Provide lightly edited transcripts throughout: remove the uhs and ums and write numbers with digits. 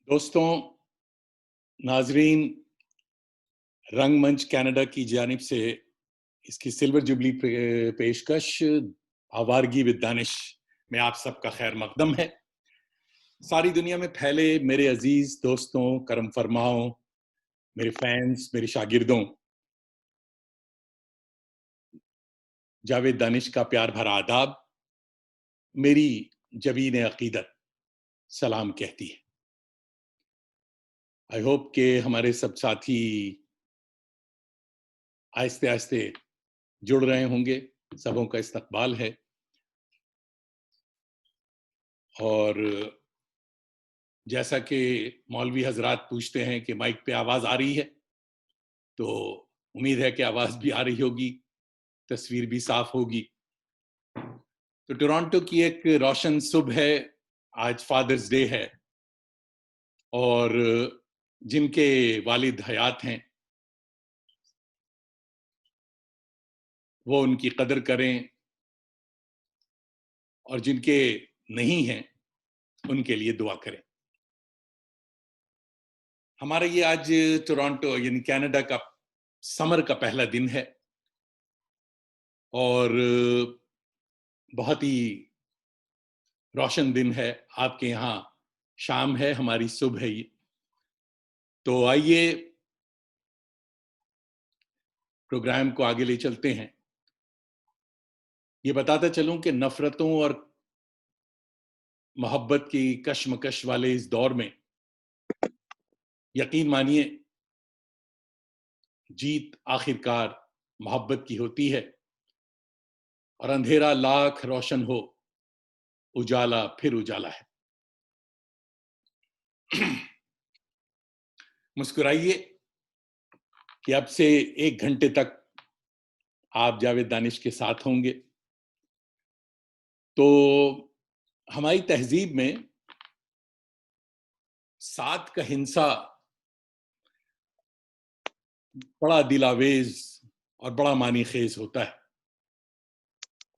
दोस्तों, नाजरीन, रंगमंच कनाडा की जानिब से इसकी सिल्वर जुबली पेशकश आवारगी विद दानिश में आप सबका खैर मकदम है। सारी दुनिया में फैले मेरे अजीज दोस्तों, करम फरमाओं, मेरे फैंस, मेरे शागिर्दों, जावेद दानिश का प्यार भरा आदाब। मेरी जबीन अकीदत सलाम कहती है। आई होप के हमारे सब साथी आहिस्ते आहिस्ते जुड़ रहे होंगे। सबों का इस्तकबाल है और जैसा कि मौलवी हजरात पूछते हैं कि माइक पे आवाज आ रही है, तो उम्मीद है कि आवाज भी आ रही होगी, तस्वीर भी साफ होगी। तो टोरंटो की एक रोशन सुबह है, आज फादर्स डे है और जिनके वालिद हयात हैं वो उनकी कदर करें और जिनके नहीं हैं उनके लिए दुआ करें। हमारा ये आज टोरंटो यानी कनाडा का समर का पहला दिन है और बहुत ही रोशन दिन है। आपके यहाँ शाम है, हमारी सुबह है ये। तो आइए प्रोग्राम को आगे ले चलते हैं। ये बताता चलूं कि नफरतों और मोहब्बत की कशमकश वाले इस दौर में यकीन मानिए जीत आखिरकार मोहब्बत की होती है और अंधेरा लाख रोशन हो, उजाला फिर उजाला है। मुस्कुराइए कि अब से 1 घंटे तक आप जावेद दानिश के साथ होंगे। तो हमारी तहजीब में सात का हिंसा बड़ा दिलावेज और बड़ा मानी खेज होता है,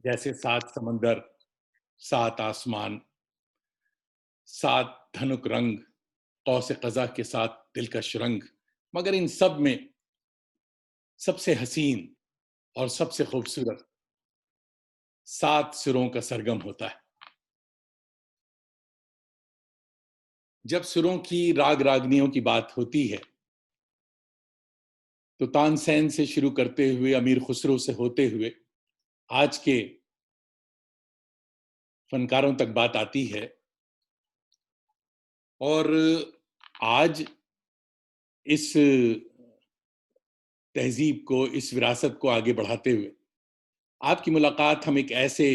जैसे 7 समंदर, 7 आसमान, 7 धनुक रंग, कौस कज़ा के साथ दिलकश रंग। मगर इन सब में सबसे हसीन और सबसे खूबसूरत 7 सुरों का सरगम होता है। जब सुरों की राग रागनियों की बात होती है तो तानसेन से शुरू करते हुए अमीर खुसरो से होते हुए आज के फनकारों तक बात आती है। और आज इस तहजीब को, इस विरासत को आगे बढ़ाते हुए आपकी मुलाकात हम एक ऐसे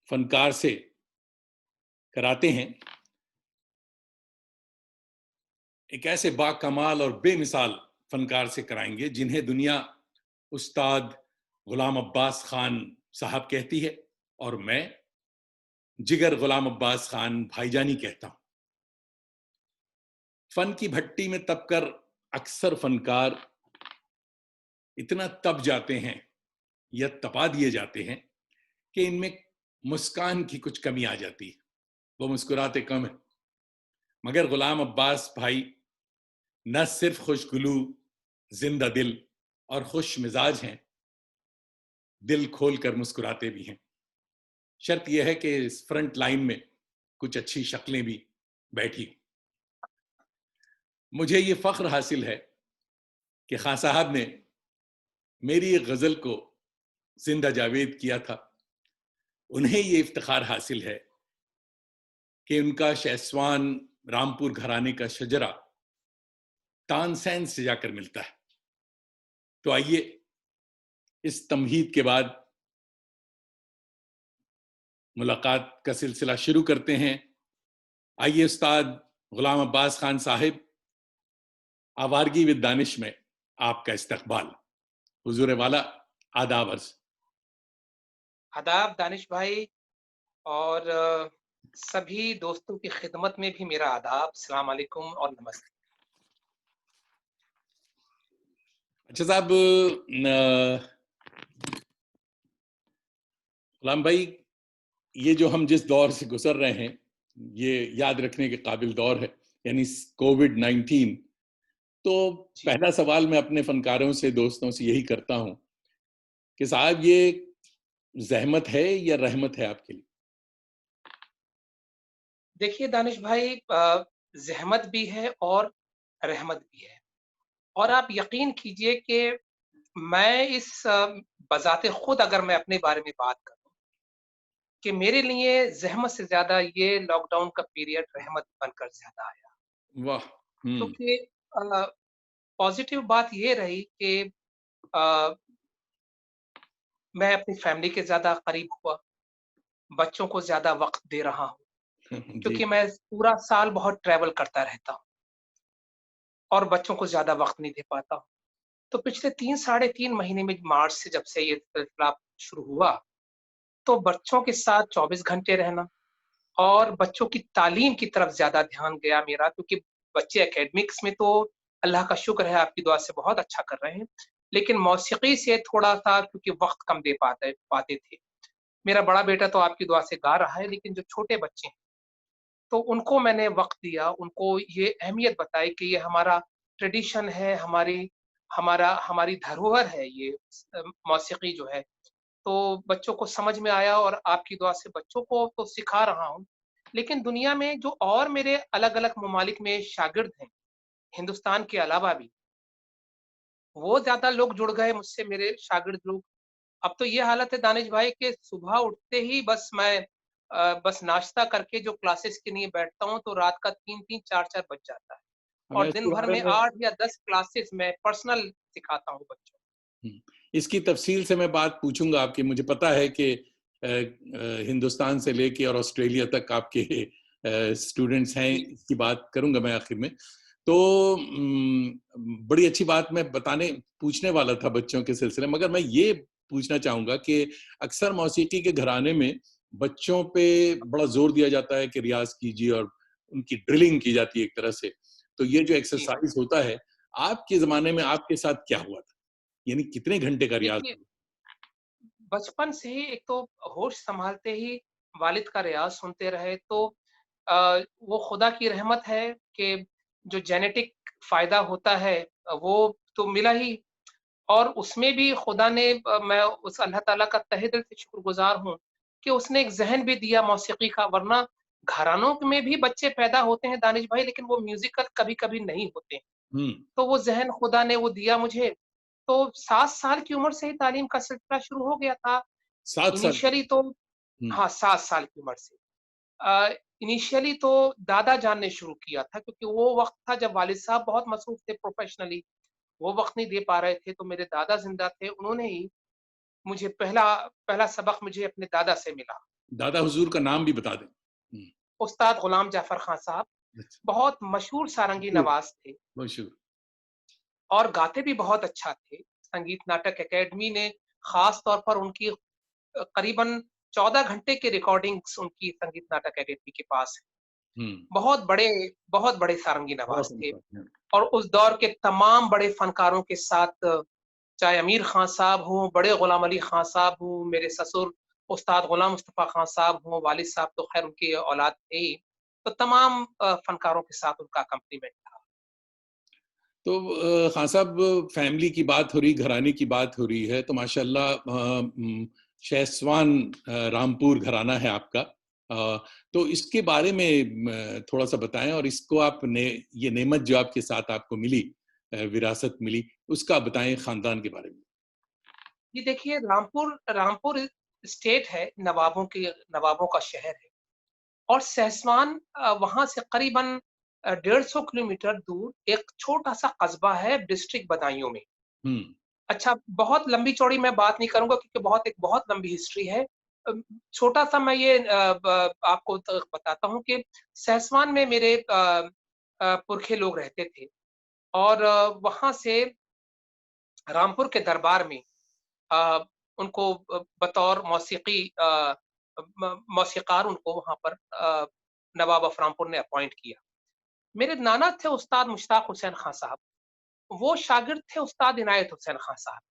फनकार से कराते हैं, एक ऐसे बाकमाल और बेमिसाल फनकार से कराएंगे जिन्हें दुनिया उस्ताद गुलाम अब्बास खान साहब कहती है और मैं जिगर गुलाम अब्बास खान भाईजानी कहता हूं। फन की भट्टी में तपकर अक्सर फनकार इतना तप जाते हैं या तपा दिए जाते हैं कि इनमें मुस्कान की कुछ कमी आ जाती है, वो मुस्कुराते कम है। मगर गुलाम अब्बास भाई न सिर्फ खुशगुलू, जिंदा दिल और खुश मिजाज हैं, दिल खोल कर मुस्कुराते भी हैं। शर्त यह है कि इस फ्रंट लाइन में कुछ अच्छी शक्लें भी बैठी। मुझे ये फख्र हासिल है कि खान साहब ने मेरी एक गजल को जिंदा जावेद किया था। उन्हें ये इफ्तिखार हासिल है कि उनका शहसवान रामपुर घराने का शजरा तानसेन से जाकर मिलता है। तो आइए इस तमहीद के बाद मुलाकात का सिलसिला शुरू करते हैं। आइए उस्ताद गुलाम अब्बास खान साहिब, आवारगी विद दानिश में आपका इस्तकबाल। हुजूर वाला आदाब अर्ज। आदाब दानिश भाई और सभी दोस्तों की खिदमत में भी मेरा आदाब, सलाम अलैकुम और नमस्ते। अच्छा साहब, गुलाम भाई, ये जो हम जिस दौर से गुजर रहे हैं ये याद रखने के काबिल दौर है, यानी कोविड-19। तो जी। पहला सवाल मैं अपने फनकारों से, दोस्तों से यही करता हूँ कि साहब ये ज़हमत है या रहमत है आपके लिए? देखिए दानिश भाई, ज़हमत भी है और रहमत भी है। और आप यकीन कीजिए कि मैं बज़ाते खुद अगर मैं अपने बारे में बात करूँ कि मेरे लिए ज़हमत से ज़्यादा ये लॉकडाउन का पीरियड रहमत बनकर ज़्यादा आया। वाह! हुँ, क्योंकि पॉज़िटिव बात ये रही कि अ, मैं अपनी फ़ैमिली के ज़्यादा करीब हुआ, बच्चों को ज़्यादा वक़्त दे रहा हूँ, जी, क्योंकि मैं पूरा साल बहुत ट्रैवल करता रहता हूँ और बच्चों को ज़्यादा वक़्त नहीं दे पाता हूँ। तो पिछले 3 साढ़े 3 महीने में मार्च से जब से ये सिलसिला शुरू हुआ, तो बच्चों के साथ 24 घंटे रहना और बच्चों की तालीम की तरफ ज़्यादा ध्यान गया मेरा, क्योंकि बच्चे एकेडमिक्स में तो अल्लाह का शुक्र है आपकी दुआ से बहुत अच्छा कर रहे हैं। लेकिन मौसीकी से थोड़ा-सा क्योंकि वक़्त कम दे पाते पाते थे। मेरा बड़ा बेटा तो आपकी दुआ से गा रहा है, लेकिन जो छोटे बच्चे हैं, तो उनको मैंने वक़्त दिया, उनको ये अहमियत बताई कि ये हमारा ट्रेडिशन है, हमारी धरोहर है ये मौसीकी जो है। तो बच्चों को समझ में आया और आपकी दुआ से बच्चों को तो सिखा रहा हूँ। लेकिन दुनिया में जो और मेरे अलग-अलग ममालिक में शागिर्द हैं, हिंदुस्तान के अलावा भी, वो ज़्यादा लोग जुड़ गए मुझसे, मेरे शागिर्द लोग। अब तो ये हालत है दानिश भाई कि सुबह उठते ही बस नाश्ता करके जो क्लासेस के लिए बैठता हूँ, तो रात का 3-3 4-4 बज जाता है मैं और दिन इसके भर बारे में में 8 या 10 क्लासेस मैं पर्सनल सिखाता हूँ बच्चों को। हुँ, इसकी तफ़सील से मैं बात पूछूँगा आपकी। मुझे पता है कि हिंदुस्तान से लेके और ऑस्ट्रेलिया तक आपके स्टूडेंट्स हैं, जी, इसकी बात करूँगा मैं आखिर में। तो बड़ी अच्छी बात मैं पूछने वाला था बच्चों के सिलसिले में, मगर मैं ये पूछना चाहूँगा कि अक्सर मौसीकी के घराने में बच्चों पे बड़ा ज़ोर दिया जाता है कि रियाज़ कीजिए और उनकी ड्रिलिंग की जाती है एक तरह से। तो ये जो जी हाँ। एक्सरसाइज़ होता है, आपके ज़माने में आपके साथ क्या हुआ था? यानी कितने घंटे का रियाज़ देखिए, हुआ? बचपन से ही एक तो होश संभालते ही वालिद का रियाज़ सुनते रहे, तो वो खुदा की रहमत है कि जो जेनेटिक फ़ायदा होता है वो तो मिला ही। और उसमें भी खुदा ने मैं उस अल्लाह ताला का तहे दिल से शुक्रगुज़ार हूँ कि उसने एक ज़हन भी दिया मौसीकी का, वरना घरानों में भी बच्चे पैदा होते हैं दानिश भाई, लेकिन वो म्यूज़िकल कभी-कभी नहीं होते हैं। हुँ, तो वो ज़हन खुदा ने वो दिया मुझे, तो 7 साल की उम्र से ही तालीम का सिलसिला शुरू हो गया था। 7 साल की इनिशियली तो हुँ, हाँ, 7 साल की उम्र से। इनिशियली तो दादा जान ने शुरू किया था, क्योंकि वो वक़्त था जब वालिद साहब बहुत मसरूफ़ थे प्रोफ़ेशनली, वो वक़्त नहीं दे पा रहे थे, तो मेरे दादा ज़िंदा थे, उन्होंने ही मुझे पहला पहला सबक मुझे अपने दादा से मिला। दादा हुज़ूर का नाम भी बता दें। हुँ, उस्ताद गुलाम जाफ़र खां साहब अच्छा, बहुत मशहूर सारंगी मशहूर, नवाज़ थे मशहूर। और गाते भी बहुत अच्छा थे। संगीत नाटक अकेडमी ने ख़ास तौर पर उनकी करीबन 14 घंटे की रिकॉर्डिंग्स उनकी संगीत नाटक अकेडमी के पास है। हुँ, बहुत बड़े सारंगी बड़ा नवाज़ थे फनकार है। और उस दौर के तमाम बड़े फ़नकारों के साथ, चाहे अमीर खां साहब हों, बड़े गुलाम अली खां साहब हों, मेरे ससुर उस्ताद गुलाम मुस्तफ़ा खां साहब हों, वालिद साहब तो ख़ैर उनकी औलाद थे ही। तो तमाम फ़नकारों के साथ उनका अकम्पनीमेंट था। तो खान साहब, फैमिली की बात हो रही, घराने की बात हो रही है, तो माशाल्लाह शहसवान रामपुर घराना है आपका। तो इसके बारे में थोड़ा-सा बताएँ और इसको ये नेमत जो आपके साथ आपको मिली, विरासत मिली, उसका बताएँ खानदान के बारे में? जी देखिए, रामपुर रामपुर स्टेट है, नवाबों का शहर है और सहसवान वहाँ से करीबन 150 किलोमीटर दूर एक छोटा-सा कस्बा है डिस्ट्रिक्ट बदायूं में। हुँ, अच्छा, बहुत लंबी-चौड़ी मैं बात नहीं करूँगा, क्योंकि बहुत लंबी हिस्ट्री है। छोटा-सा मैं ये आपको बताता हूँ कि सहसवान में मेरे पुरखे लोग रहते थे और वहाँ से रामपुर के दरबार में अ, उनको बतौर मौसीक़ार उनको वहाँ पर नवाब ऑफ रामपुर ने अपॉइंट किया। मेरे नाना थे उस्ताद मुश्ताक हुसैन खां साहब, वो शागिर्द थे उस्ताद इनायत हुसैन खां साहब,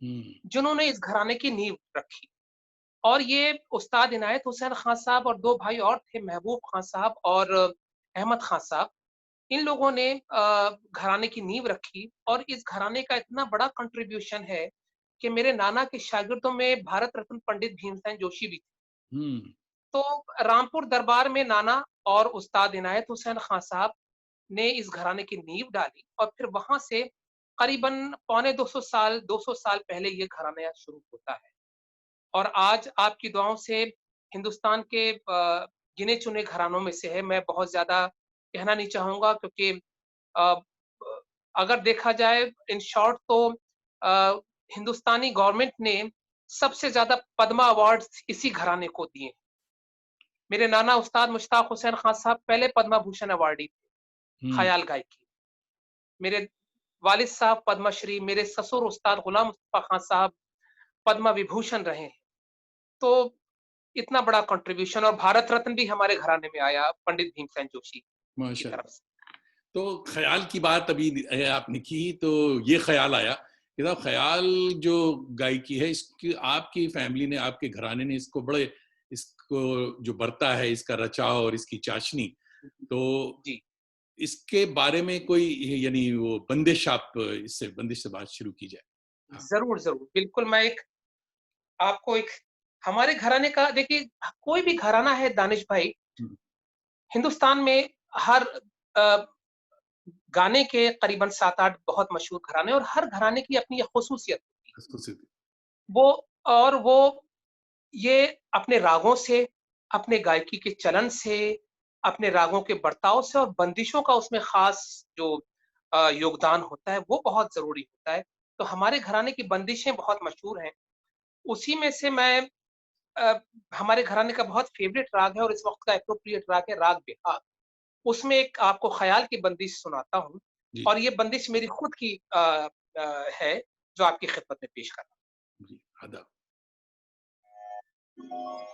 हुँ, जिन्होंने इस घराने की नींव रखी। और ये उस्ताद इनायत हुसैन खान साहब और 2 भाई और थे, महबूब खान साहब और अहमद खान साहब। इन लोगों ने घराने की नींव रखी और इस घराने का इतना बड़ा कंट्रीब्यूशन है कि मेरे नाना के शागिर्दों में भारत रत्न पंडित भीमसेन जोशी भी थे। हम्म। तो रामपुर दरबार में नाना और उस्ताद इनायत हुसैन खान साहब ने इस घराने की नींव डाली और फिर वहां से करीबन पौने 200 साल पहले ये घराना शुरू होता है। और आज आपकी दुआओं से हिंदुस्तान के गिने चुने घरानों में से है। मैं बहुत ज्यादा कहना नहीं चाहूंगा क्योंकि अ, अगर देखा जाए इन शॉर्ट तो अ, हिंदुस्तानी गवर्नमेंट ने सबसे ज्यादा पद्मा अवार्ड इसी घराने को दिए। मेरे नाना उस्ताद मुश्ताक हुसैन खान साहब पहले पद्मा भूषण अवार्डी थे हम्म। ख्याल गायकी। मेरे वालिद साहब पद्मश्री, मेरे ससुर उस्ताद गुलाम मुस्तफा खान साहब पद्मा विभूषण रहे हैं। तो इतना बड़ा कंट्रीब्यूशन और भारत रत्न भी हमारे घराने में आया पंडित भीमसेन जोशी की तरफ माशाल्लाह। से। तो ख्याल की बात अभी आपने की, तो ये ख्याल आया कि साहब ख्याल जो गायकी है, इसकी आपकी फैमिली ने, आपके घराने ने इसको बड़े, इसको जो बरता है, इसका रचाव और इसकी चाशनी, तो जी इसके बारे में कोई यानी वो बंदिश, आप इससे बंदिश से बात शुरू की जाए। हाँ। जरूर जरूर बिल्कुल। मैं एक आपको एक हमारे घराने का देखिए, कोई भी घराना है दानिश भाई, हम्म। हिंदुस्तान में हर अ, गाने के करीबन 7-8 बहुत मशहूर घराने और हर घराने की अपनी एक खुसूसियत होती है। इसको सिद्ध- वो और वो ये अपने रागों से, अपने गायकी के चलन से, अपने रागों के बर्ताव से और बंदिशों का उसमें खास जो योगदान होता है वो बहुत जरूरी होता है। तो हमारे घराने की बंदिशें बहुत मशहूर हैं। उसी में से मैं अ, हमारे घराने का बहुत फेवरेट राग है और इस वक्त का एप्रोप्रिएट राग है राग बिहाग। उसमें एक आपको ख्याल की बंदिश सुनाता हूँ जी। और ये बंदिश मेरी खुद की है जो आपकी खिदमत में पेश कर रहा जी, आदाब। हूँ।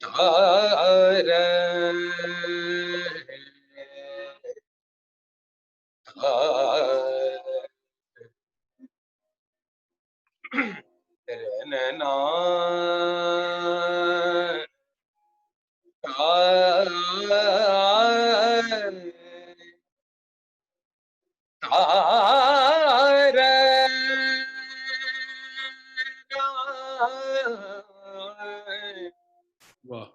तार रनना तार तार वाह।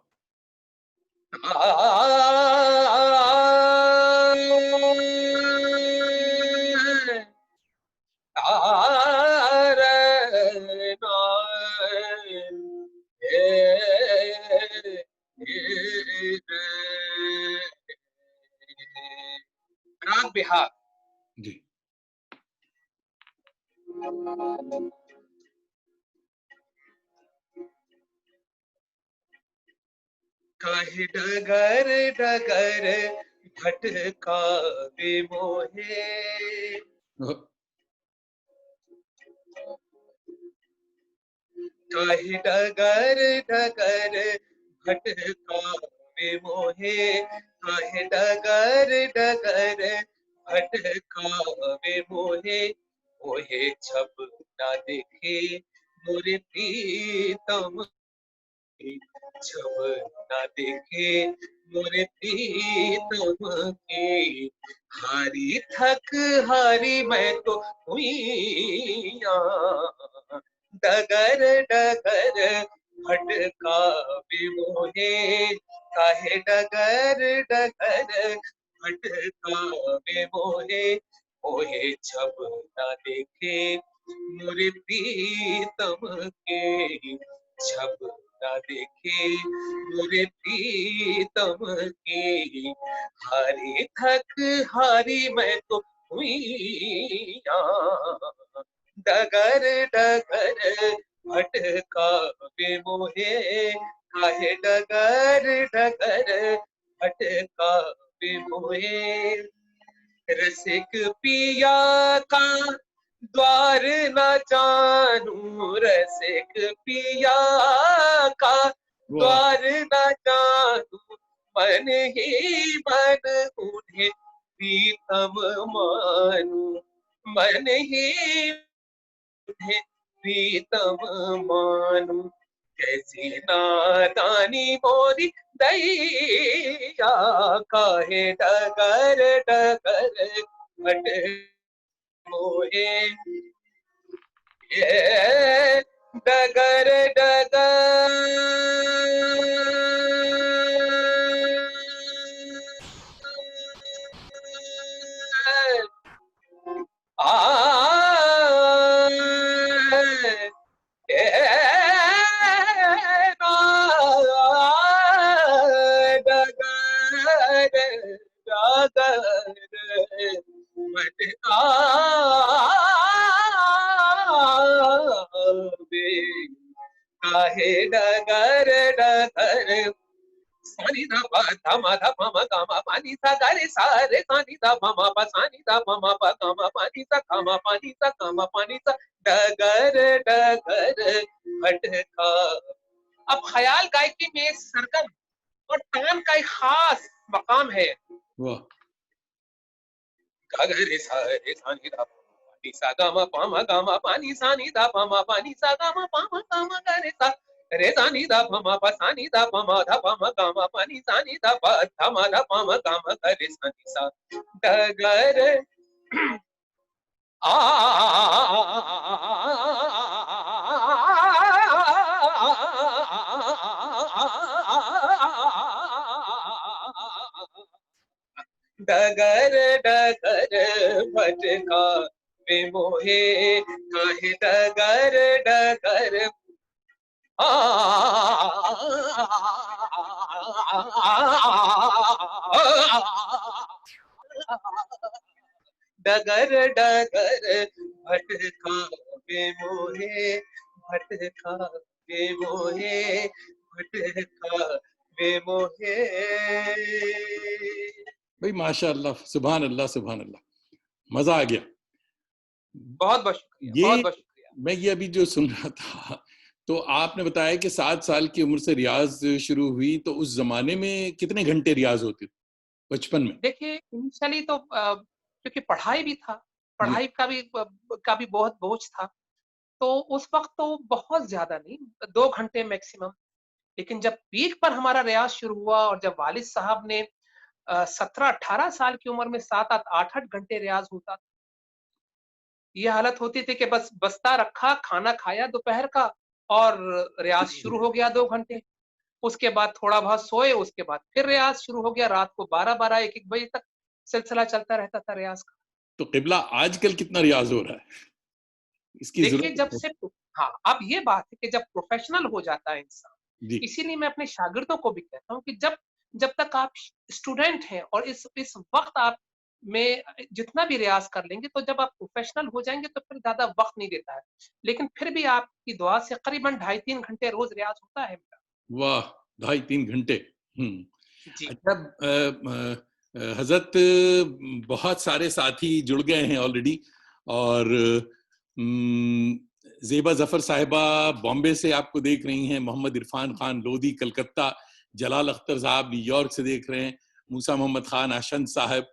राग बिहार। जी। काहे डगर डगर भटकावे मोहे, काहे डगर डगर भटकावे मोहे, काहे डगर डगर भटकावे मोहे। ओहे छब ना देखे मोरे प्रीतम, जब ना देखे मोरे प्रीतम के, हारी थक हारी मैं तो हुइया, डगर डगर भटकावे मोहे, काहे डगर डगर भटकावे मोहे। ओहे जब ना देखे मोरे प्रीतम के, जब ना देखे मोरे प्रीतम के, हारी थक हारी मैं तो हुइया, डगर डगर भटकावे मोहे, काहे डगर डगर भटकावे मोहे। रसिक पिया का द्वार न जानू, रसिक पिया का वाह। द्वार न जानू, मन ही मन उन्हें प्रीतम मानूं, मन ही उन्हें प्रीतम मानूं। कैसी नादानी मोरी दैया, काहे डगर डगर भट मोहे, ये डगर डगर काहे डगर डगर, सानी धा पा धा मा धा पा मा गा मा पा नी सा गा रे सा रे सा नी धा पा मा पा सा नी धा पा मा पा गा मा पा नी सा गा मा पा नी सा गा मा पा नी सा, डगर डगर भटका। अब ख्याल गायकी में सरगम और तान का एक खास मकाम है। वाह, गा रे सा नी धा पा मा नी सा गा मा पा मा गा मा पा नी सा नी धा पा मा पा नी सा गा मा पा मा गा मा गा रे सा नी धा पा मा पा सा नी धा पा मा धा पा मा गा मा पा नी सा नी धा पा धा मा धा पा मा गा मा गा रे सा नी सा, डगर डगर डगर भटका वे मोहे, काहे डगर डगर डगर डगर भटका वे मोहे, भटका वे मोहे, भटका वे मोहे। भाई माशाअल्लाह, सुभान अल्लाह, सुभान अल्लाह, मजा आ गया। बहुत बहुत शुक्रिया, ये बहुत बहुत शुक्रिया। मैं ये अभी जो सुन रहा था, तो आपने बताया कि 7 साल की उम्र से रियाज शुरू हुई, तो उस जमाने में कितने घंटे रियाज होती थी बचपन में? देखिए इनिशियली तो क्योंकि पढ़ाई भी था, जी, पढ़ाई का भी बहुत बोझ था, तो उस वक़्त तो बहुत ज़्यादा नहीं, 2 घंटे मैक्सिमम। लेकिन जब पीक पर हमारा रियाज़ शुरू हुआ और जब वालिद साहब ने 17-18 साल की उम्र में 7-8 8-8 घंटे रियाज़ होता, ये हालत होती थी कि बस बस्ता रखा, खाना खाया दोपहर का और रियाज़ शुरू हो गया 2 घंटे। उसके बाद थोड़ा बहुत सोए, उसके बाद फिर रियाज़ शुरू हो गया, रात को 12-12 1-1 बजे तक सिलसिला चलता रहता था रियाज़ का। तो किबला आजकल कितना रियाज हो रहा है? इसकी देखिए जब जरूरत है। से हाँ, अब ये बात है कि जब प्रोफ़ेशनल हो जाता है इंसान, जी, इसीलिए मैं अपने शागिर्दों को भी कहता हूँ कि जब जब तक आप स्टूडेंट हैं और इस वक़्त आप में जितना भी रियाज़ कर लेंगे, तो जब आप प्रोफ़ेशनल हो जाएँगे तो फिर ज़्यादा वक़्त नहीं देता है। लेकिन फिर भी आपकी दुआ से करीबन ढाई 3 घंटे रोज़ रियाज़ होता है मेरा। वाह, 2.5-3 घंटे। जी। अच्छा, हजरत, बहुत सारे साथी जुड़ गए हैं ऑलरेडी, और जेबा जफर साहिबा बॉम्बे से आपको देख रही हैं, मोहम्मद इरफान खान लोधी कलकत्ता, जलाल अख्तर साहब न्यूयॉर्क से देख रहे हैं, मूसा मोहम्मद खान आशंद साहब,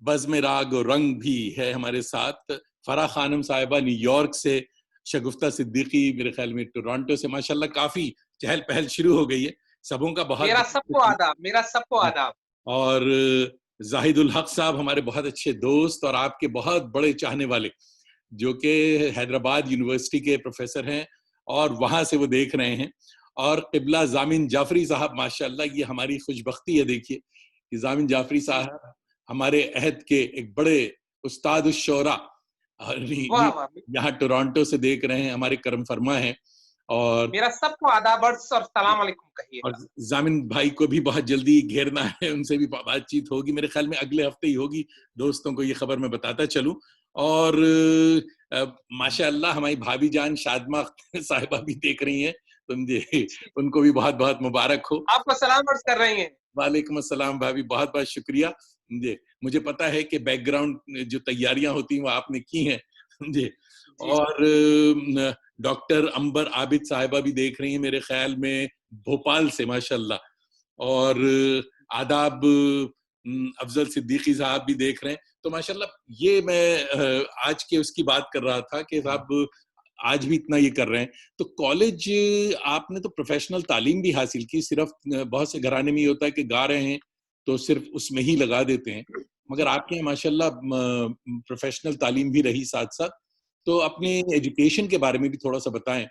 बज़्म राग और रंग भी है हमारे साथ, फराह खानम साहिबा न्यूयॉर्क से, शगुफ्ता सिद्दीकी मेरे ख्याल में टोरंटो से। माशाल्लाह काफी चहल पहल शुरू हो गई है। सबों का बहुत मेरा बहुत सबको शुक्रिया। आदाब, मेरा सबको हाँ, आदाब। और जाहिदुल हक साहब हमारे बहुत अच्छे दोस्त और आपके बहुत बड़े चाहने वाले, जो कि हैदराबाद यूनिवर्सिटी के प्रोफेसर हैं और वहां से वो देख रहे हैं। और किबला जामिन जाफरी साहब, माशाल्लाह ये हमारी खुशबख्ती है, देखिए कि जामिन जाफरी जी। साहब हमारे अहद के एक बड़े उस्ताद उश-शोरा वाह, वाह! यहाँ टोरंटो से देख रहे हैं, हमारे करम फरमा हैं। और मेरा सबको आदाब अर्ज़ और सलाम अलैकुम और कहिएगा। जामिन भाई को भी बहुत जल्दी घेरना है, उनसे भी बातचीत होगी, मेरे ख्याल में अगले हफ्ते ही होगी। दोस्तों को ये खबर मैं बताता चलूं। और माशाअल्लाह हमारी भाभी जान शादमा साहिबा भी देख रही हैं, तो जी, उनको भी बहुत बहुत मुबारक हो। आपको सलाम अर्ज़ कर रही हैं। वालेकुम अस्सलाम भाभी, बहुत बहुत शुक्रिया। जी, मुझे पता है कि बैकग्राउंड जो तैयारियां होती हैं वो आपने की हैं। जी, जी, जी। और डॉक्टर अंबर आबिद साहिबा भी देख रही हैं मेरे ख्याल में, भोपाल से, माशाल्लाह। और आदाब अफजल सिद्दीकी साहब भी देख रहे हैं। तो माशाल्लाह ये मैं आज के उसकी बात कर रहा था कि साहब आज भी इतना ये कर रहे हैं। तो कॉलेज आपने तो प्रोफेशनल तालीम भी हासिल की, सिर्फ बहुत से घराने में ये होता है कि गा रहे हैं तो सिर्फ उसमें ही लगा देते हैं, मगर आपके यहाँ माशाल्लाह प्रोफेशनल तालीम भी रही साथ साथ। तो अपने एजुकेशन के बारे में भी थोड़ा सा बताएं।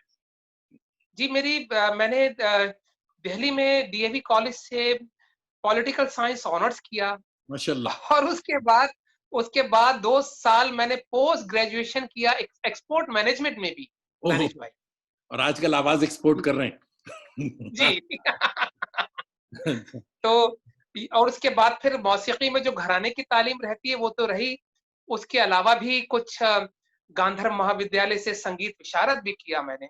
जी, मैंने दिल्ली में डीएवी कॉलेज से पॉलिटिकल साइंस ऑनर्स किया माशाल्लाह। और उसके बाद 2 साल मैंने पोस्ट ग्रेजुएशन किया एक्सपोर्ट मैनेजमेंट में भी, ओहो, दानिश भाई। और आजकल आवाज एक्सपोर्ट कर रहे जी। हैं। तो और उसके बाद फिर मौसीकी में जो घराने की तालीम रहती है वो तो रही, उसके अलावा भी कुछ गांधर्व महाविद्यालय से संगीत विशारद भी किया मैंने।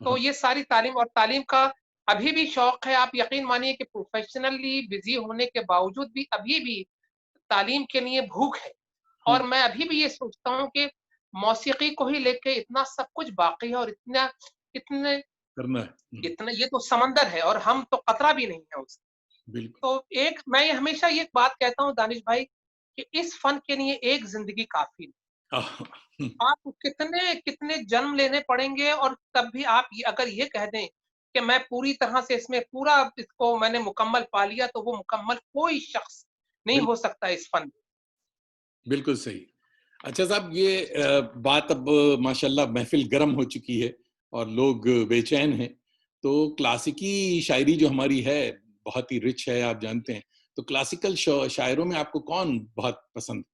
तो ये सारी तालीम, और तालीम का अभी भी शौक है। आप यकीन मानिए कि प्रोफेशनली बिजी होने के बावजूद भी अभी भी तालीम के लिए भूख है। और मैं अभी भी ये सोचता हूँ कि मौसीकी को ही लेके इतना सब कुछ बाकी है, और इतना इतने करना है। इतना ये तो समंदर है और हम तो कतरा भी नहीं है उसका। बिल्कुल। तो एक मैं ये हमेशा ये बात कहता हूँ दानिश भाई कि इस फन के लिए एक जिंदगी काफी नहीं। आपको कितने कितने जन्म लेने पड़ेंगे, और तब भी आप अगर ये कह दें कि मैं पूरी तरह से इसमें पूरा इसको मैंने मुकम्मल पा लिया, तो वो मुकम्मल कोई शख्स नहीं हो सकता इस फन में। बिल्कुल सही। अच्छा साहब, ये बात अब माशाल्लाह महफिल गर्म हो चुकी है और लोग बेचैन हैं। तो क्लासिकी शायरी जो हमारी है बहुत ही रिच है, आप जानते हैं। तो क्लासिकल शायरों में आपको कौन बहुत पसंद?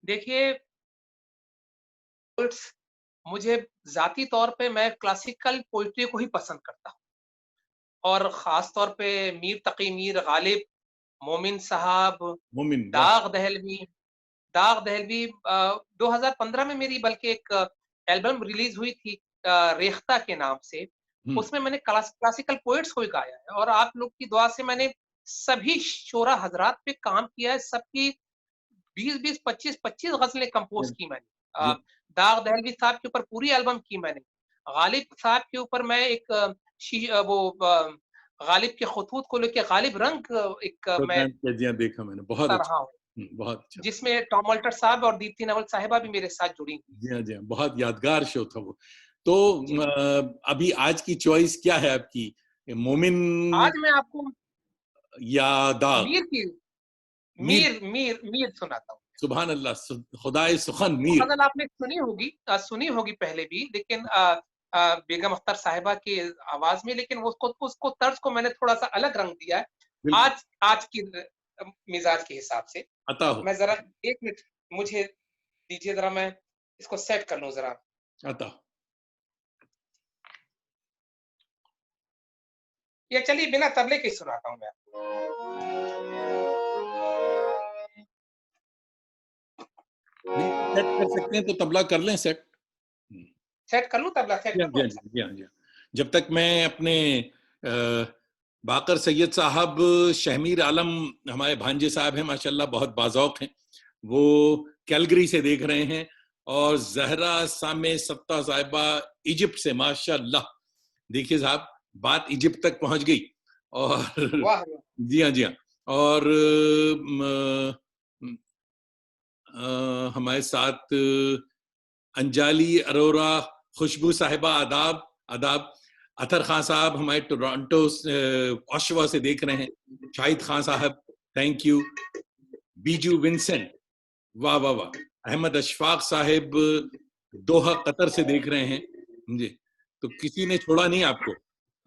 देखिए, मुझे जाती तौर पे मैं क्लासिकल पोइट्री को ही पसंद करता हूँ, और खास तौर पे मीर तकी मीर गालिब, मोमिन साहब, मोमिन, वाह। दाग दहलवी। दाग दहलवी 2015 में मेरी बल्कि एक एल्बम रिलीज हुई थी रेख्ता के नाम से। हम्म। उसमें मैंने क्लासिकल पोएट्स को ही गाया है, और आप लोग की दुआ से मैंने सभी शोरा हजरात पे काम किया है। सबकी 20-20, 25-25 गजलें कंपोज की मैंने। दाग दहलवी साहब के ऊपर पूरी एल्बम की मैंने। गालिब साहब के ऊपर मैं एक गालिब के खतूत को लेके गालिब रंग एक मैं प्रोग्राम किया, जी हाँ, देखा मैंने, बहुत कर अच्छा। रहा हूँ, बहुत अच्छा। जिसमें टॉम अल्टर साहब और दीप्ति नवल साहिबा भी मेरे साथ जुड़ी। जी हाँ, जी हाँ, बहुत यादगार शो था वो। तो जी, अभी आज की चॉइस क्या है आपकी? मोमिन आज मैं आपको या दाग? मीर की मीर। मीर सुनाता हूँ। सुभान अल्लाह, खुदाए सुखन वो मीर। गजल आपने सुनी होगी पहले भी, लेकिन बेगम अख्तर साहिबा की आवाज में, लेकिन उसको तर्ज को मैंने थोड़ा सा अलग रंग दिया है बिल्कुल। आज आज की मिजाज के हिसाब से। अता हो। मैं जरा 1 मिनट मुझे दीजिए, जरा मैं इसको सेट कर लूं जरा। अता हो। ये चलिए बिना तबले के ही सुनाता हूँ मैं। सेट कर सकते हैं तो तबला कर लें सेट। सेट कर लूं, तबला सेट जी हाँ, कर जी लूं। हाँ, जी हाँ, जी हाँ। जब तक मैं अपने बाकर सैयद साहब, शहमीर आलम हमारे भांजे साहब हैं, माशाल्लाह बहुत बाज़ौक हैं, वो कैलगरी से देख रहे हैं। और जहरा सामे सत्ता साहिबा इजिप्ट से, माशाल्लाह। देखिए साहब, बात इजिप्ट तक पहुंच गई। और वाह, जी हाँ, जी हाँ। और हमारे साथ अंजाली अरोरा, खुशबू साहिबा, आदाब आदाब। अतर खान साहब हमारे टोरंटो ऑशवा से देख रहे हैं। शाहिद खान साहब, थैंक यू। बीजू विंसेंट, वाह वाह वाह। अहमद अशफाक साहिब दोहा कतर से देख रहे हैं जी। तो किसी ने छोड़ा नहीं आपको।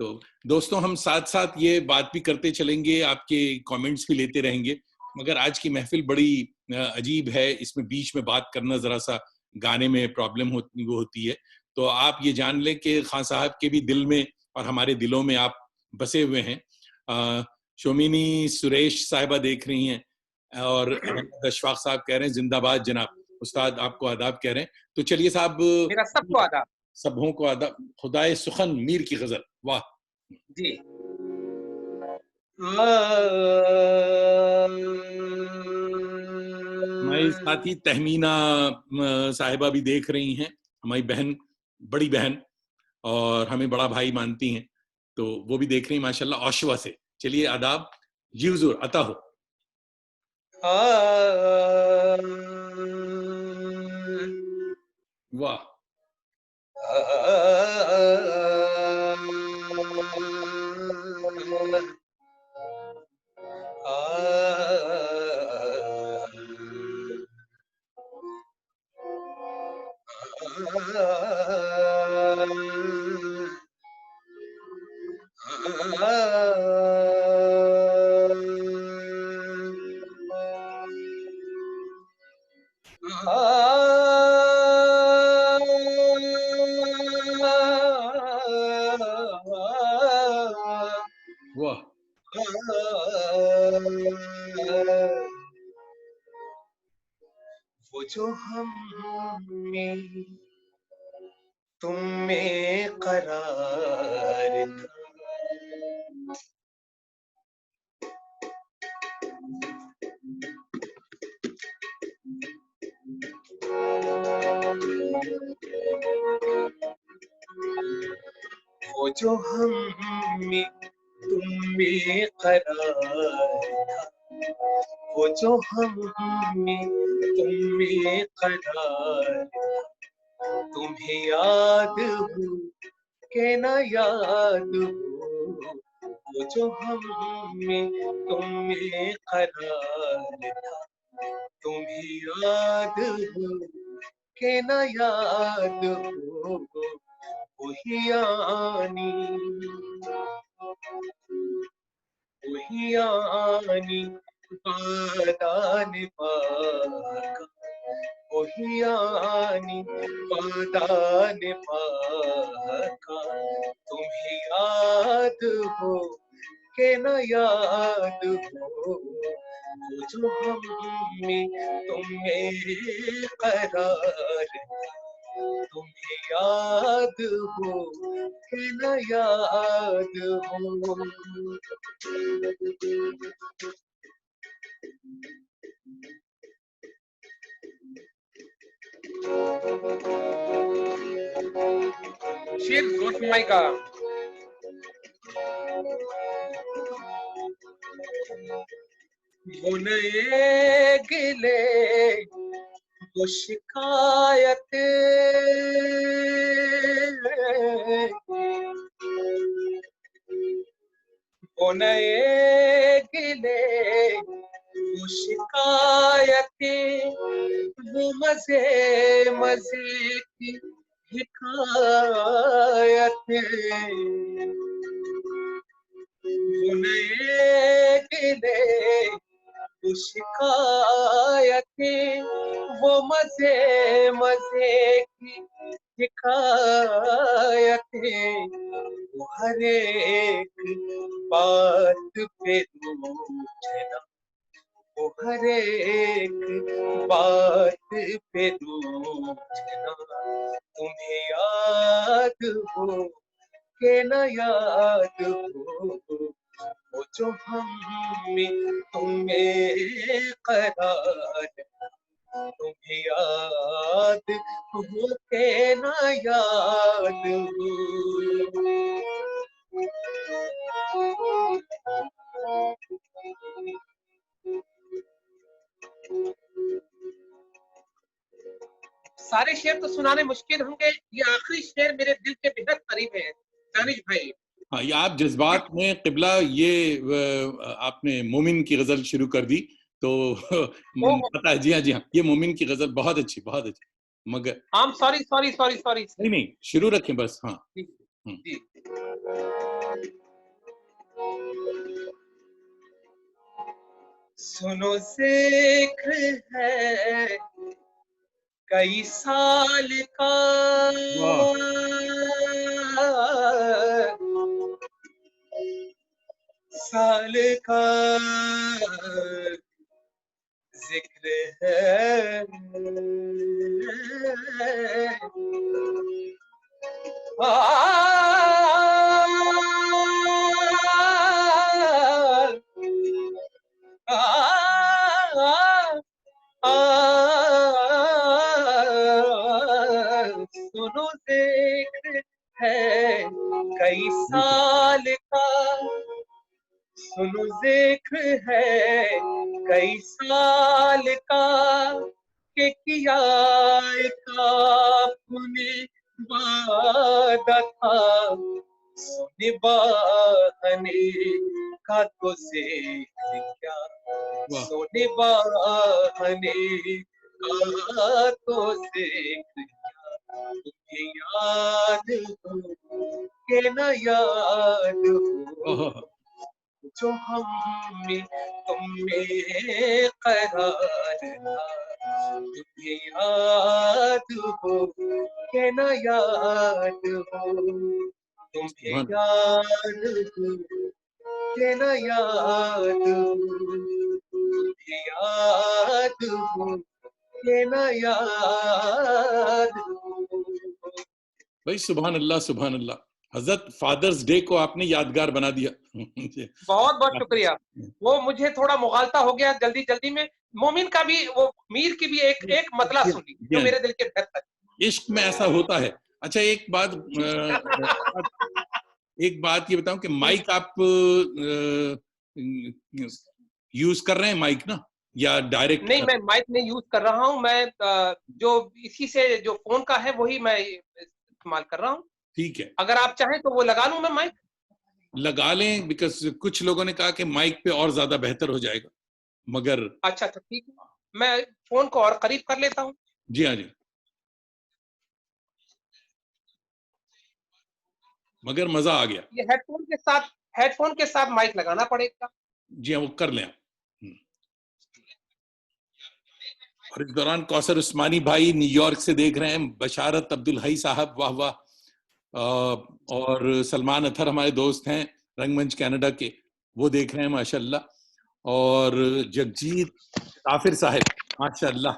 तो दोस्तों, हम साथ साथ ये बात भी करते चलेंगे, आपके कमेंट्स भी लेते रहेंगे। मगर आज की महफिल बड़ी अजीब है, इसमें बीच में बात करना जरा सा गाने में प्रॉब्लम होती है। तो आप ये जान लें कि खान साहब के भी दिल में और हमारे दिलों में आप बसे हुए हैं। शोमिनी सुरेश साहिबा देख रही हैं, और अहमद अशफाक साहब कह रहे हैं जिंदाबाद जनाब। उस्ताद आपको आदाब कह रहे हैं। तो चलिए साहब, मेरा सबको आदाब। सबों को आदाब। खुदाए सुखन मीर की गजल, वाह। जी। हमारी साथी तहमीना साहिबा भी देख रही हैं, हमारी बहन, बड़ी बहन, और हमें बड़ा भाई मानती हैं। तो वो भी देख रही हैं माशाल्लाह, ऑशवा से। चलिए आदाब। जी हुजूर, अता हो। वाह। वाह। वो जो हम में तुम में करार था, वो जो हम में तुम में करार था, वो जो हम में तुम में करार था, तुम्हें याद हो के ना याद हो, वो जो हम में तुम में करार था, तुम्हें याद हो के ना याद हो, वही आनी बादान पाका, वही आनी बादान पाका, तुम्हें याद हो के न याद हो, वो जो हम में तुम्हें करार, तुम्हें याद हो कि न याद हो। शेर जोश माई का वो नए गिले वो शिकायत वो नए गिले वो शिकायतें वो मजे मजे की हिकायतें वो नए गिले वो शिकायतें वो मजे मजे की हिकायतें वो हर एक बात पे रूठना, वो हर एक बात पे रूठना, तुम्हें याद हो के न याद हो, वो जो हम में तुम्हें करार, तुम्हें याद हो के न याद हो। सारे शेर तो सुनाने मुश्किल होंगे, ये आखिरी शेर मेरे दिल के बेहद करीब है दानिश भाई। हाँ, ये आप जज्बात में किबला, ये आपने मोमिन की गजल शुरू कर दी तो पता है। जी हाँ, जी हाँ, ये मोमिन की गजल बहुत अच्छी, बहुत अच्छी। मगर सॉरी सॉरी सॉरी सॉरी नहीं नहीं, शुरू रखें बस। हाँ। जी। सुनो जिक्र है कई साल का, साल का जिक्र है, सुनो जिक्र है कई साल का, सुनो जिक्र कई साल का के किया आपने वादा था, निभाने का तो ज़िक्र क्या, वाह निभाने का तो ज़िक्र क्या, तुम्हें याद हो के न याद हो, वाह जो हम में तुम में करार था, तुम्हें याद हो के न याद हो, तुम्हें सुभान याद हो के न याद हो, तुम्हें याद हो के न याद हो। भाई, सुभान अल्लाह। हजरत फादर्स डे को आपने यादगार बना दिया। बहुत बहुत शुक्रिया। वो मुझे थोड़ा मुगालता हो गया जल्दी जल्दी में। मोमिन का भी, वो मीर की भी एक एक मतला सुनी जो मेरे दिल के बेहतर। इश्क में ऐसा होता है। अच्छा, एक बात ये बताऊं कि माइक आप यूज कर रहे हैं माइक ना, या डायरेक्ट? नहीं, मैं माइक नहीं यूज कर रहा हूँ। मैं जो इसी से जो फोन का है वही मैं इस्तेमाल कर रहा हूँ। ठीक है, अगर आप चाहें तो वो लगा लूं मैं माइक। लगा लें, बिकॉज कुछ लोगों ने कहा कि माइक पे और ज्यादा बेहतर हो जाएगा, मगर अच्छा तो ठीक है, मैं फोन को और करीब कर लेता हूँ। जी हाँ जी, मगर मजा आ गया। ये हेडफोन के साथ माइक लगाना पड़ेगा। जी हाँ, वो कर लें आप। और इस दौरान कौसर उस्मानी भाई न्यूयॉर्क से देख रहे हैं, बशारत अब्दुल हई साहब, वाह वाह। और सलमान अथर हमारे दोस्त हैं रंगमंच कनाडा के, वो देख रहे हैं माशाल्लाह। और जगजीत काफिर साहब, माशाल्लाह।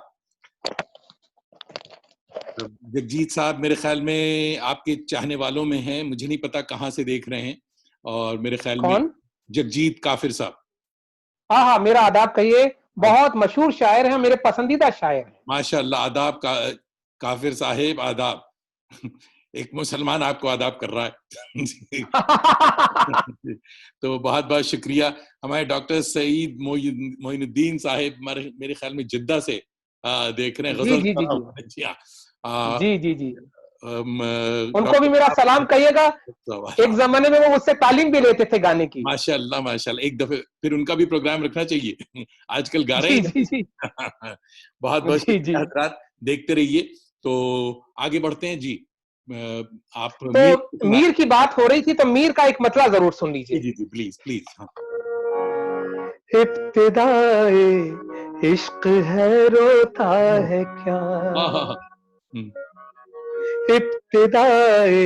जगजीत साहब मेरे ख्याल में आपके चाहने वालों में हैं, मुझे नहीं पता कहाँ से देख रहे हैं। और मेरे ख्याल में कौन? जगजीत काफिर साहब, हाँ हाँ, मेरा आदाब कहिए। बहुत मशहूर शायर हैं, मेरे पसंदीदा शायर हैं। माशाल्लाह। आदाब का काफिर साहेब, आदाब। एक मुसलमान आपको आदाब कर रहा है। तो बहुत बहुत शुक्रिया। हमारे डॉक्टर सईद मोइनुद्दीन साहिब मेरे ख्याल में जिद्दा से देख रहे हैं, जी गजल जी जी जी जी हाँ। जी जी जी, उनको भी मेरा सलाम डॉक्टर कहिएगा। एक जमाने में वो मुझसे तालीम भी लेते थे गाने की। माशाल्लाह माशाल्लाह, एक दफे फिर उनका भी प्रोग्राम रखना चाहिए। आजकल गा रहे जी हैं। जी जी बहुत बहुत जी जी। शुक्रिया हजरात, देखते रहिए। तो आगे बढ़ते हैं जी। आप मीर को तो सुना। मीर की बात हो रही थी, तो मीर का एक मतला जरूर सुन जी लीजिए। जी जी, प्लीज प्लीज। हाँ इब्तिदाए इश्क है, रोता है क्या, हाँ हाँ हाँ। इब्तिदाए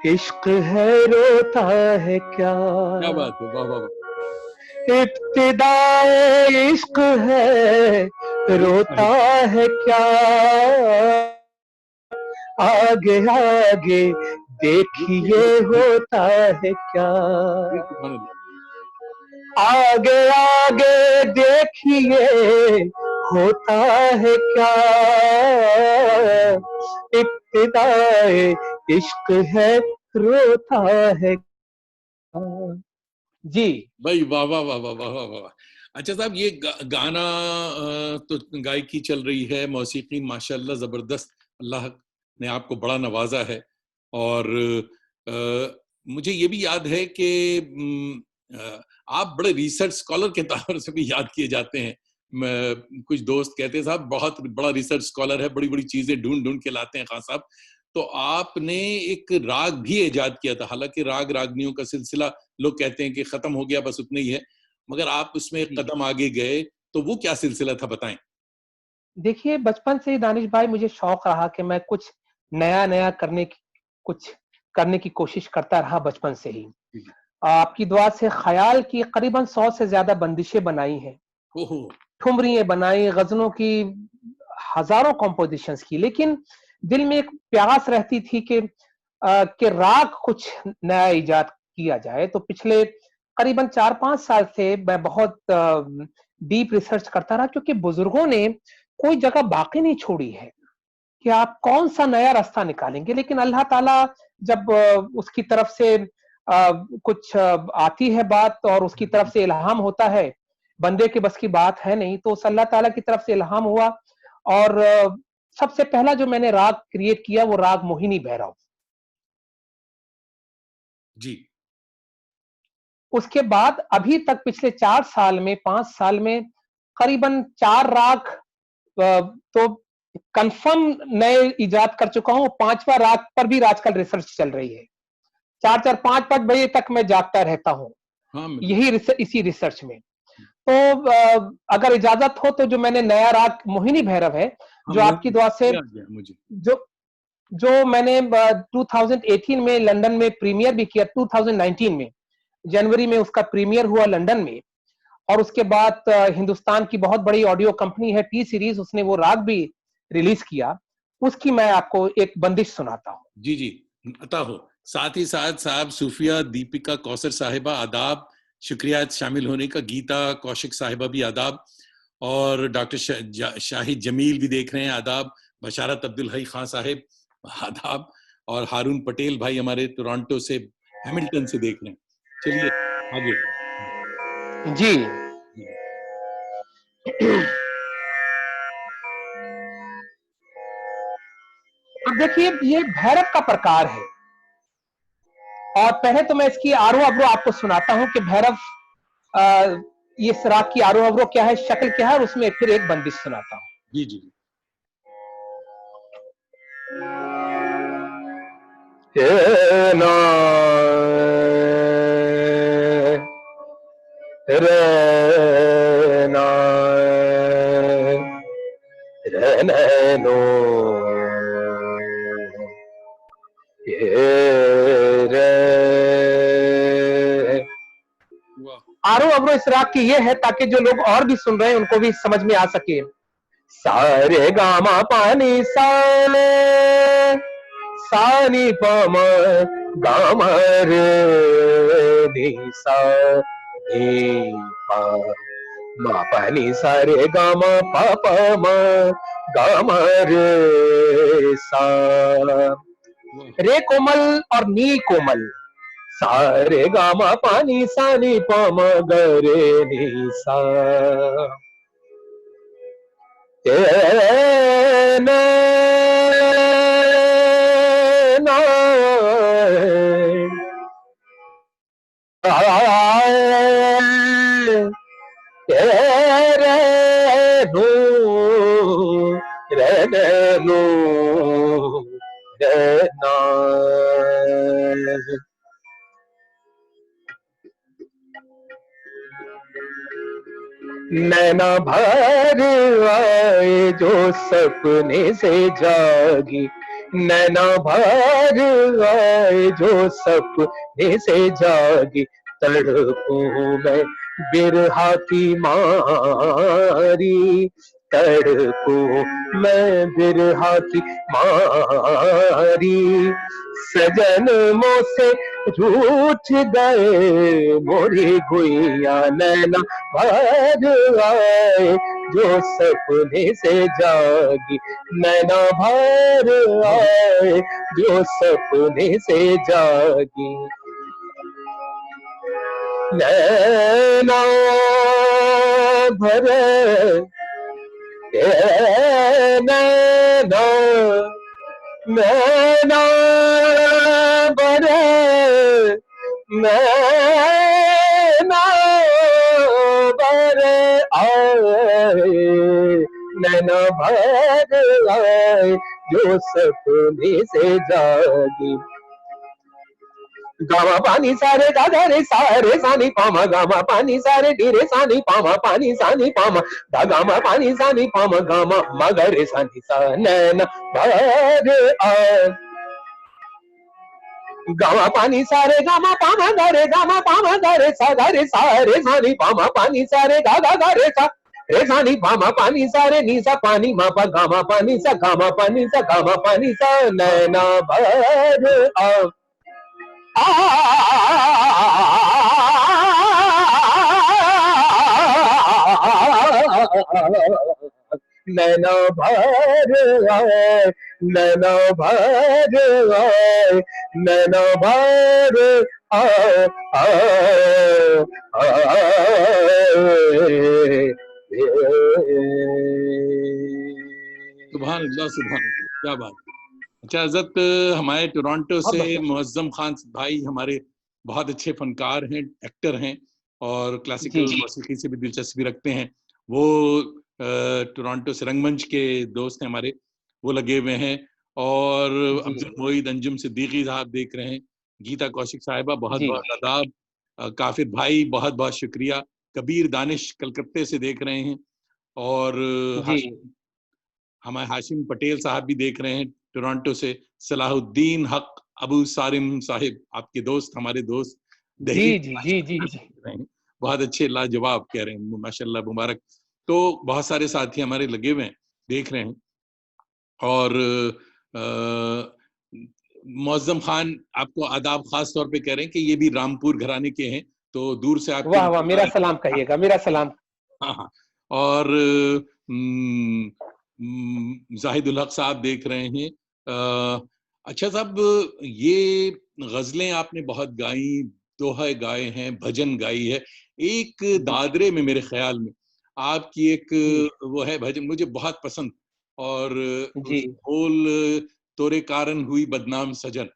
इश्क है, रोता है क्या, क्या बात है, वाह वाह वाह। इब्तिदाए इश्क है, रोता है क्या, आगे आगे देखिए होता है क्या, सुभान अल्लाह। आगे आगे देखिए होता है क्या, इब्तिदाए इश्क है, रोता है क्या। जी भाई वाह वाह वाह वाह वाह वाह वाह। अच्छा साहब, ये गाना तो गायकी चल रही है, मौसीकी माशाल्लाह जबरदस्त, अल्लाह ने आपको बड़ा नवाजा है। और मुझे ये भी याद है कि आप बड़े रिसर्च स्कॉलर के तौर से भी याद किए जाते हैं। कुछ दोस्त कहते हैं साहब बहुत बड़ा रिसर्च स्कॉलर है, बड़ी बड़ी चीजें ढूंढ ढूंढ के लाते हैं खान साहब। तो आपने एक राग भी इजाद किया था, हालांकि राग रागनियों का सिलसिला लोग कहते हैं कि खत्म हो गया, बस उतना ही है, मगर आप उसमें एक जी। कदम आगे गए। तो वो क्या सिलसिला था, बताएं। देखिए, बचपन से ही दानिश भाई मुझे शौक रहा कि मैं नया-नया कुछ करने की कोशिश करता रहा बचपन से ही। जी। आपकी दुआ से ख़याल की करीबन 100 से ज़्यादा बंदिशें बनाई हैं, ओहो। ठुमरियाँ बनाई, गज़लों की हज़ारों कंपोज़िशंस की, लेकिन दिल में एक प्यास रहती थी कि राग कुछ नया इजाद किया जाए। तो पिछले करीबन 4-5 साल से मैं बहुत डीप रिसर्च करता रहा, क्योंकि बुज़ुर्गों ने कोई जगह बाकी नहीं छोड़ी है कि आप कौन-सा नया रास्ता निकालेंगे। लेकिन अल्लाह ताला जब उसकी तरफ से कुछ आती है बात और उसकी तरफ से इल्हाम होता है, बंदे के बस की बात है नहीं, तो उस अल्लाह ताला की तरफ से इल्हाम हुआ और सबसे पहला जो मैंने राग क्रिएट किया वो राग मोहिनी भैरव। जी। उसके बाद अभी तक पिछले 4 साल में 5 साल में करीबन 4 राग तो कंफर्म नए इजाद कर चुका हूं। 5वां राग पर भी आजकल रिसर्च चल रही है। 4-4 5-5 बजे तक मैं जागता रहता हूं हाँ, इसी रिसर्च में। तो अगर इजाजत हो तो जो मैंने नया राग मोहिनी भैरव है, हाँ, जो आपकी दुआ से मुझे जो जो मैंने 2018 में लंदन में प्रीमियर भी किया, 2019 में जनवरी में उसका प्रीमियर हुआ लंदन में, और उसके बाद हिंदुस्तान की बहुत बड़ी ऑडियो कंपनी है टी सीरीज, उसने वो राग भी रिलीज किया। उसकी मैं आपको एक बंदिश सुनाता हूँ। जी जी, अता हो। साथ ही साथ साहब सूफिया दीपिका कौसर साहिबा आदाब, शुक्रिया शामिल होने का। गीता कौशिक साहिबा भी आदाब, और डॉक्टर शाहिद जमील भी देख रहे हैं, आदाब। बशारत अब्दुल हई खान साहिब आदाब, और हारून पटेल भाई हमारे टोरंटो से, हैमिल्टन से देख रहे हैं। चलिए आगे। जी। अब देखिए ये भैरव का प्रकार है, और पहले तो मैं इसकी आरोह अवरोह आपको सुनाता हूं कि भैरव ये राग की आरोह अवरोह क्या है, शक्ल क्या है, और उसमें फिर एक बंदिश सुनाता हूं। जी जी। ना रे ना रे नो आरोह अवरोह इस राग की ये है ताकि जो लोग और भी सुन रहे हैं उनको भी समझ में आ सके। सारे गामा पानी साले सानी पम गामा रे नी सा नी पा मा पानी सारे गामा पा पा मा गामा रे सा। रे कोमल और नी कोमल, सारे गामा पानी सानी पम गरे नी सा। नैना भर आए जो सपने से जागी, नैना भर आए जो सपने से जागी, तड़पूं मैं बिरहा की मारी, तड़पूं मैं बिरहा की मारी। सजन मोह से रूठ गए मोरी गुइया, नैना भर आए जो सपने से जागी, नैना भर आए जो सपने से जागी। नैना भर नैना नैना भर नैना भर आए, नैना भर आए जो सपने से जागी। गामा पानी सारे गागा रे सारे सानी पामा, गामा पानी सारे ढीरे सानी पामा, पानी सानी पामा धा, गामा पानी सानी पामा गामा मगरे सानी सा, नैना भर आए। गामा पानी सारे गामा पामा गरे, गामा पामा गरे सा, गरे सारे सानी पामा, पानी सारे गागा गरे सा, रे सानी पामा, पानी सारे नी सा, पानी मापा गामा पानी सा, गामा पानी सा, गामा पानी सा, नैना भर आए। नैना भर आए, नैना भर आए, नैना भर आ, आ, आ, सुभान अल्लाह, सुभान अल्लाह, क्या बात। अच्छा हजरत, हमारे टोरंटो बहुत से बहुत मुअज्जम खान भाई हमारे बहुत अच्छे फनकार हैं, एक्टर हैं और जी क्लासिकल मौसीकी से भी दिलचस्पी रखते हैं। वो टोरंटो से रंगमंच के दोस्त हैं हमारे, वो लगे हुए हैं। और जी अब्दुल मोईद अंजुम सिद्दीकी साहब देख रहे हैं, गीता कौशिक साहिबा बहुत जी बहुत आदाब, काफिर भाई बहुत बहुत शुक्रिया, कबीर दानिश कलकत्ते से देख रहे हैं, और जी हमारे हाशिम पटेल साहब भी देख रहे हैं टोरंटो से, सलाहुद्दीन हक अबू सारिम साहिब, आपके दोस्त, हमारे दोस्त जी दिल्ली जी जी जी जी देख रहे हैं, बहुत अच्छे लाजवाब कह रहे हैं, माशाल्लाह मुबारक। तो बहुत सारे साथी हमारे लगे हुए हैं, देख रहे हैं। और मुअज्जम खान आपको आदाब खास तौर पे कह रहे हैं कि ये भी रामपुर घराने के हैं, तो दूर से आपके वाह वाह, मेरा सलाम कहिएगा, मेरा सलाम। हाँ हाँ। और जाहिदुल हक साहब देख रहे हैं। अच्छा साहब, ये गजलें आपने बहुत गाई, दोहे गाए हैं, भजन गाई है। एक दादरे में मेरे ख्याल में आपकी एक जी वो है भजन, मुझे बहुत पसंद, और जी उस बोल तोरे कारण हुई बदनाम सजन,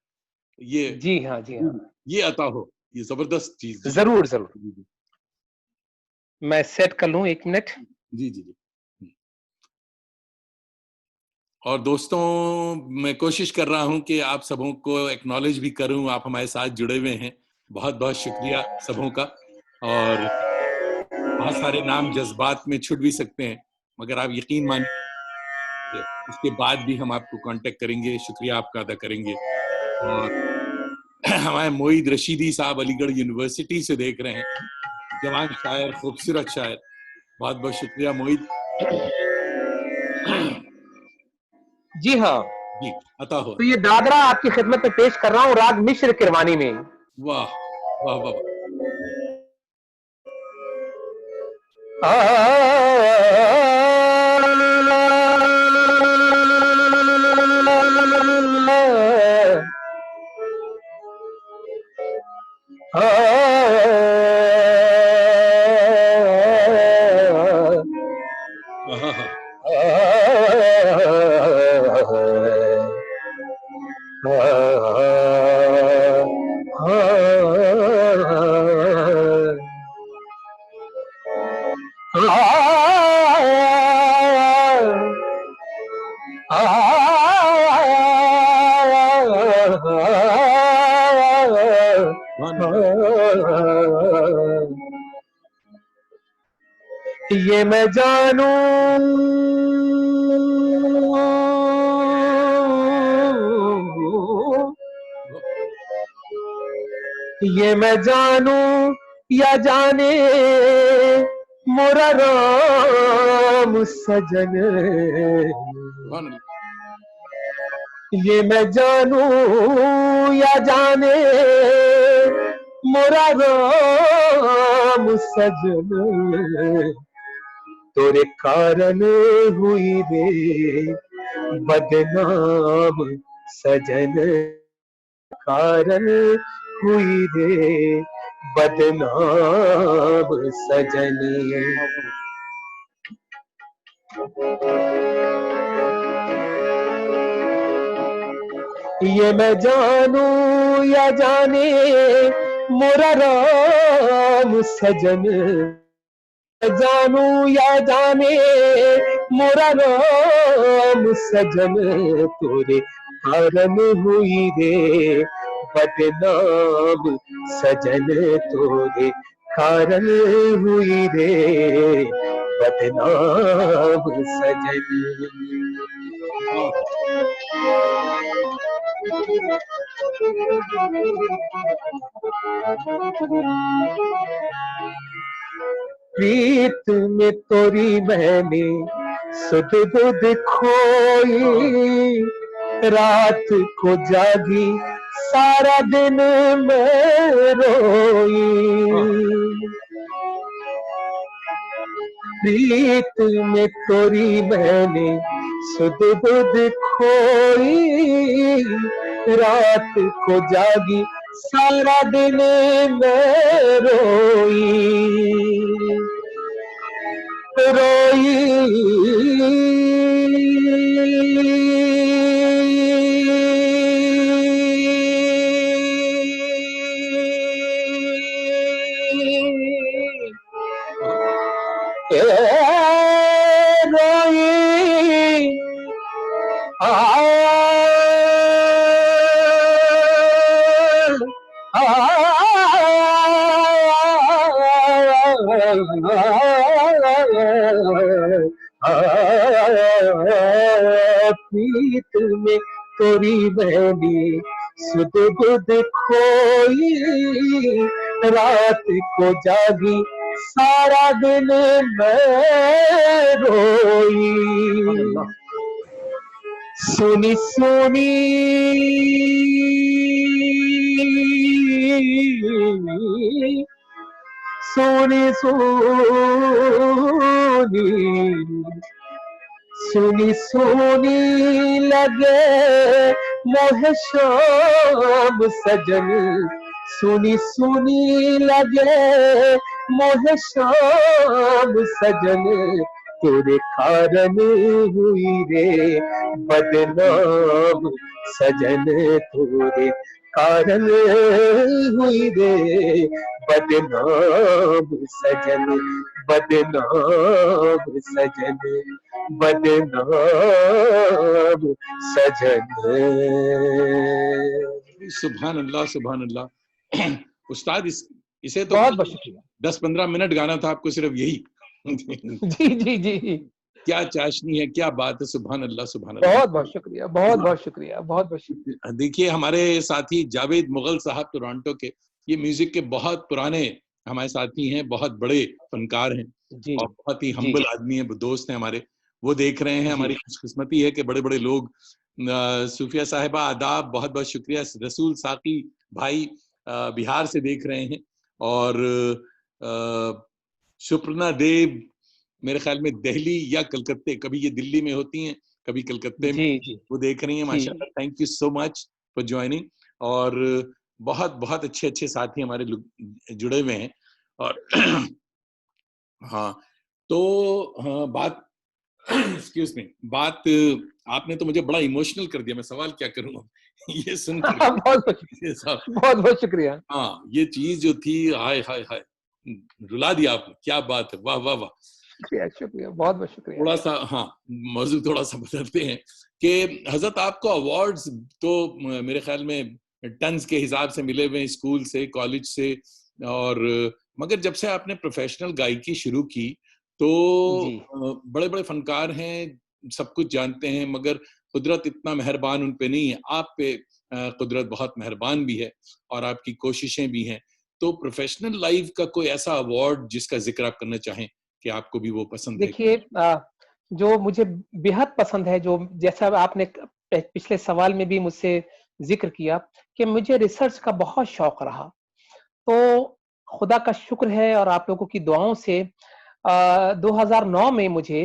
ये जी हाँ, जी हाँ, ये अता हो, ये जबरदस्त चीज जी। जरूर जरूर। जी जी मैं सेट कर लूं, 1 मिनट। जी जी जी। और दोस्तों, मैं कोशिश कर रहा हूं कि आप सबों को एक्नॉलेज भी करूं, आप हमारे साथ जुड़े हुए हैं, बहुत बहुत शुक्रिया सबों का। और बहुत सारे नाम जज्बात में छुट भी सकते हैं, मगर आप यकीन मानिए उसके बाद भी हम आपको कांटेक्ट करेंगे, शुक्रिया आपका अदा करेंगे। और हमारे मोईद रशीदी साहब अलीगढ़ यूनिवर्सिटी से देख रहे हैं, जवान शायर, खूबसूरत शायर, बहुत बहुत शुक्रिया मोईद। जी हाँ, जी, अता हो। तो ये दादरा आपकी खिदमत में पेश कर रहा हूँ, राग मिश्र किरवानी में। वाह वाह वाह वाह। हाँ हाँ ये मैं जानू ये मैं जानू या जाने मोरा राम सजन, ये मैं जानू या जाने मोरा राम सजन, तोरे कारण हुई रे बदनाम सजन, कारण हुई रे बदनाम सजन। ये मैं जानू या जाने मोरा राम सजन, जानू या जाने मोरा राम सजन, तोरे कारण हुई रे बदनाम सजन, तोरे कारण हुई रे बदनाम सजन। प्रीत में तोरी मैंने सुध बुध खोई, रात को जागी सारा दिन मैं रोई, प्रीत में तोरी मैंने सुध बुध खोई, रात को जागी सारा दिन मैं रोई रोई प्रीत में तोरी बहनी सुध बुध खोई रात को जागी सारा दिन मैं रोई सुनी सुनी सोनी सोनी सुनी सोनी लगे मोहे शाम सजन सुनी सुनी लगे मोहे शाम सजन तेरे कारण हुई रे बदनाम सजन तेरे कारण हुई रे बदनाम सजन बदनाम सजन बदनाम सजन। सुभान अल्लाह सुभान अल्लाह। उस्ताद इसे तो बहुत बहुत शुक्रिया। 10-15 मिनट गाना था आपको सिर्फ यही। जी जी जी क्या चाशनी है, क्या बात है, सुभान अल्लाह सुभान अल्लाह। बहुत बहुत शुक्रिया, बहुत बहुत शुक्रिया, बहुत बहुत शुक्रिया। देखिए हमारे साथी जावेद मुगल साहब टोरंटो के, ये म्यूजिक के बहुत पुराने हमारे साथी हैं, बहुत बड़े फनकार हैं जी और बहुत ही जी हम्बल आदमी है, दोस्त हैं हमारे। वो देख रहे हैं, हमारी खुशकिस्मती है कि बड़े बड़े लोग, सूफिया साहिबा आदाब, बहुत बहुत शुक्रिया। रसूल साकी भाई बिहार से देख रहे हैं, और सुपर्णा देव मेरे ख्याल में दिल्ली या कलकत्ते, कभी ये दिल्ली में होती हैं कभी कलकत्ते में, जी जी वो देख रही हैं। माशाल्लाह, thank you so much for joining. और बहुत बहुत अच्छे अच्छे साथी हमारे जुड़े हुए हैं। और हाँ, तो हाँ, बात एक्सक्यूज मी, बात आपने तो मुझे बड़ा इमोशनल कर दिया, मैं सवाल क्या करूँ ये सुनकर। बहुत बहुत शुक्रिया। हाँ, ये चीज जो थी, हाय हाय हाय, रुला दिया आपने, क्या बात है, वाह वाह वाह। शुक्रिया शुक्रिया, बहुत बहुत शुक्रिया। थोड़ा सा हाँ, मौजूद थोड़ा सा बदलते हैं कि हजरत आपको अवार्ड्स तो मेरे ख्याल में टन्स के हिसाब से मिले हुए हैं, स्कूल से, कॉलेज से, और मगर जब से आपने प्रोफेशनल गायकी शुरू की तो बड़े बड़े फनकार हैं, सब कुछ जानते हैं, मगर कुदरत इतना मेहरबान उन पे नहीं है। आप पे कुदरत बहुत मेहरबान भी है और आपकी कोशिशें भी हैं। तो प्रोफेशनल लाइफ का कोई ऐसा अवार्ड जिसका जिक्र आप करना चाहें कि आपको भी वो पसंद है? देखिए, जो मुझे बेहद पसंद है, जो जैसा आपने पिछले सवाल में भी मुझसे जिक्र किया कि मुझे रिसर्च का बहुत शौक रहा, तो खुदा का शुक्र है और आप लोगों की दुआओं से 2009 में मुझे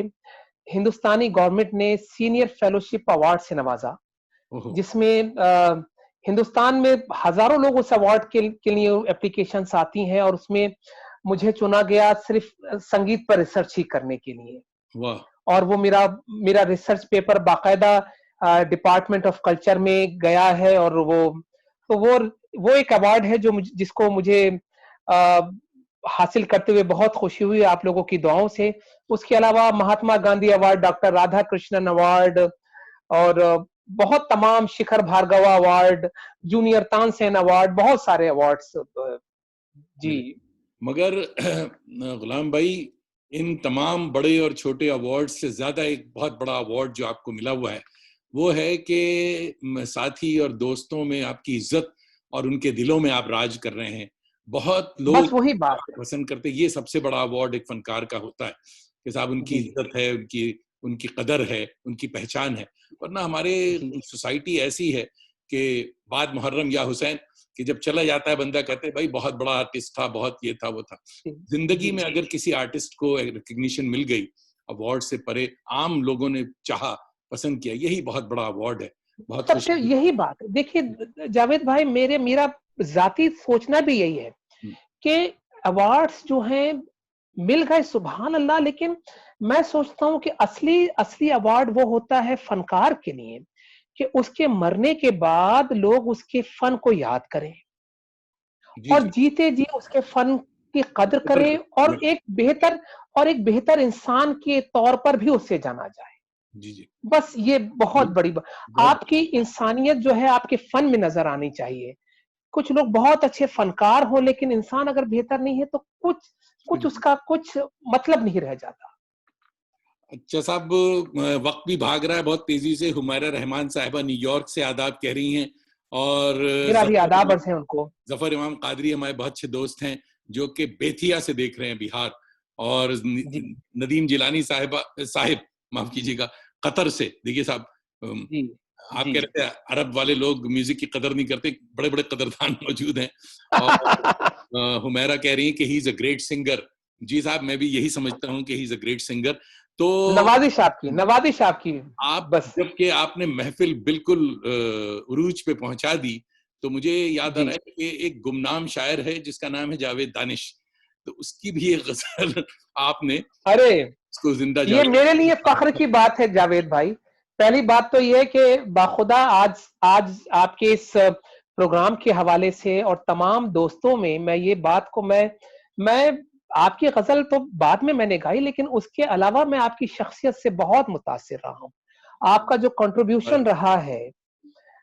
हिंदुस्तानी गवर्नमेंट ने सीनियर फेलोशिप अवार्ड से नवाजा, जिसमें हिंदुस्तान में हजारों लोग उस अवार्ड के लिए एप्लीकेशंस आती हैं, और उसमें मुझे चुना गया सिर्फ संगीत पर रिसर्च ही करने के लिए। वाह। और वो मेरा रिसर्च पेपर बाकायदा डिपार्टमेंट ऑफ कल्चर में गया है, और वो एक अवार्ड है जो जिसको मुझे हासिल करते हुए बहुत खुशी हुई आप लोगों की दुआओं से। उसके अलावा Mahatma Gandhi award, doctor Radha Krishnan award, और बहुत तमाम Shikhar Bhargava award, junior Tansen award, बहुत सारे अवार्ड्स। जी, मगर गुलाम भाई, इन तमाम बड़े और छोटे अवार्ड से ज्यादा एक बहुत बड़ा अवार्ड जो आपको मिला हुआ है वो है कि साथी और दोस्तों में आपकी इज्जत और उनके दिलों में आप राज कर रहे हैं। बहुत लोग बस वही बात पसंद करते, ये सबसे बड़ा अवार्ड एक फनकार का होता है कि साहब उनकी इज्जत है, उनकी कदर है, उनकी पहचान है। वरना हमारे सोसाइटी ऐसी है कि बाद मुहर्रम या हुसैन कि जब चला जाता है बंदा कहते हैं भाई बहुत बड़ा आर्टिस्ट था, बहुत ये था वो था। जिंदगी में अगर किसी आर्टिस्ट को रिकग्निशन मिल गई अवार्ड से परे, आम लोगों ने चाहा, पसंद किया, यही बहुत बड़ा अवार्ड है। बहुत सबसे खुशी। यही बात है। देखिए जावेद भाई, मेरा ज़ाती सोचना भी यही है कि अवार्ड्स जो हैं मिल गए, सुभान अल्लाह, लेकिन मैं सोचता हूँ कि असली असली अवार्ड वो होता है फनकार के लिए, कि उसके मरने के बाद लोग उसके फन को याद करें जी और जी। जीते जी उसके फन की कद्र कदर करें, कर। और एक बेहतर इंसान के तौर पर भी उससे जाना जाए। जी जी। बस ये बहुत बड़ी बहुत। आपकी इंसानियत जो है आपके फन में नजर आनी चाहिए। कुछ लोग बहुत अच्छे फनकार हों, लेकिन इंसान अगर बेहतर नहीं है तो कुछ कुछ उसका कुछ मतलब नहीं रह जाता। अच्छा साहब, वक्त भी भाग रहा है बहुत तेजी से। हुमैरा रहमान साहिबा न्यूयॉर्क से आदाब कह रही हैं, और मेरा भी आदाब अर्ज़ है उनको। जफर इमाम कादरी हमारे बहुत अच्छे दोस्त हैं जो कि बेथिया से देख रहे हैं, बिहार। और जी नदीम जिलानी साहिब, माफ कीजिएगा, कतर से। देखिए साहब, जी आप जी। कह रहे थे अरब वाले लोग म्यूजिक की कदर नहीं करते, बड़े बड़े कदरदान मौजूद हैं। और हुमैरा कह रही हैं कि he is a great singer. जी साहब, मैं भी यही समझता हूँ कि he is a great singer. तो नवाज़िश आपकी आप बस। जबकि आपने महफिल बिल्कुल उरूज पे पहुंचा दी, तो मुझे याद आ जी। रहा है कि एक गुमनाम शायर है जिसका नाम है जावेद दानिश। तो उसकी भी एक गजल आपने अरे! उसको जिंदा ये जावेद। मेरे लिए फ़ख्र की बात है जावेद भाई। पहली बात तो ये है कि बाखुदा आज आज आपके इस प्रोग्राम के हवाले से और तमाम दोस्तों में मैं ये बात को मैं आपकी ग़ज़ल तो बाद में मैंने गाई, लेकिन उसके अलावा मैं आपकी शख्सियत से बहुत मुतासिर रहा हूँ। आपका जो कंट्रीब्यूशन रहा है,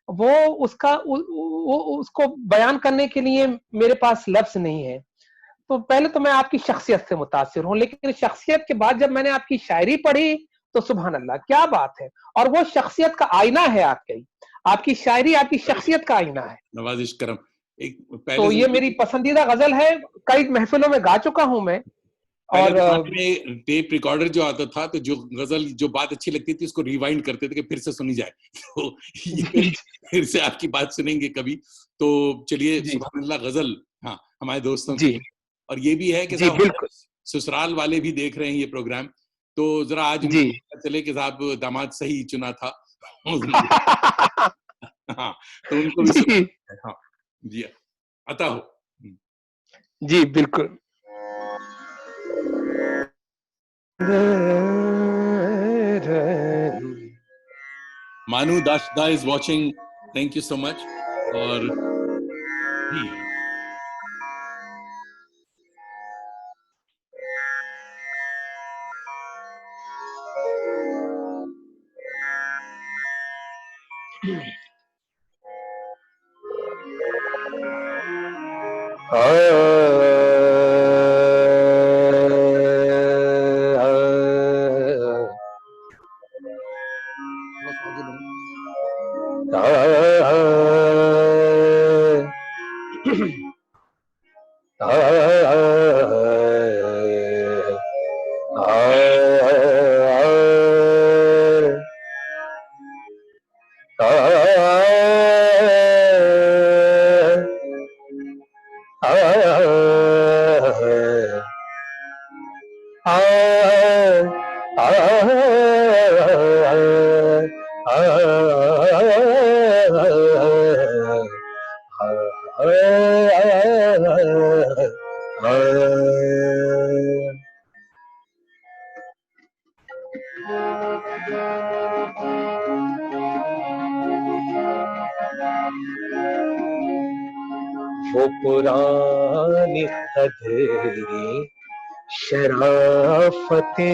वो उसका वो उसको बयान करने के लिए मेरे पास लफ्ज़ नहीं है। तो पहले तो मैं आपकी शख्सियत से मुतासिर हूँ, लेकिन शख्सियत के बाद जब मैंने आपकी शायरी पढ़ी, तो सुभान अल्लाह क्या बात है। और वो शख्सियत का आईना है आपकी शायरी आपकी शख्सियत का आईना है। नवाजिश करम। एक पहले तो ये मेरी जमाने पसंदीदा गजल है, कई महफिलों में गा चुका हूं मैं। पहले और जमाने में टेप रिकॉर्डर जो आता था, तो जो गजल जो बात अच्छी लगती थी उसको रिवाइंड करते थे कि फिर से सुनी जाए। तो ये जी फिर से आपकी बात सुनेंगे कभी। तो चलिए, जी सुभान अल्लाह गजल, हाँ, हमारे दोस्तों के जी लिए। और ये भी है कि जी साहब बिल्कुल। हमारे ससुराल वाले भी देख रहे हैं ये प्रोग्राम, तो जरा आज जी उनको पता चले कि साहब दामाद सही चुना था। हाँ, तो उनको भी जी सुना है। हाँ जी, अता हो। जी बिल्कुल। Manu Dashda is watching, thank you so much. और जी, वो पुरानी कदरें शराफतें,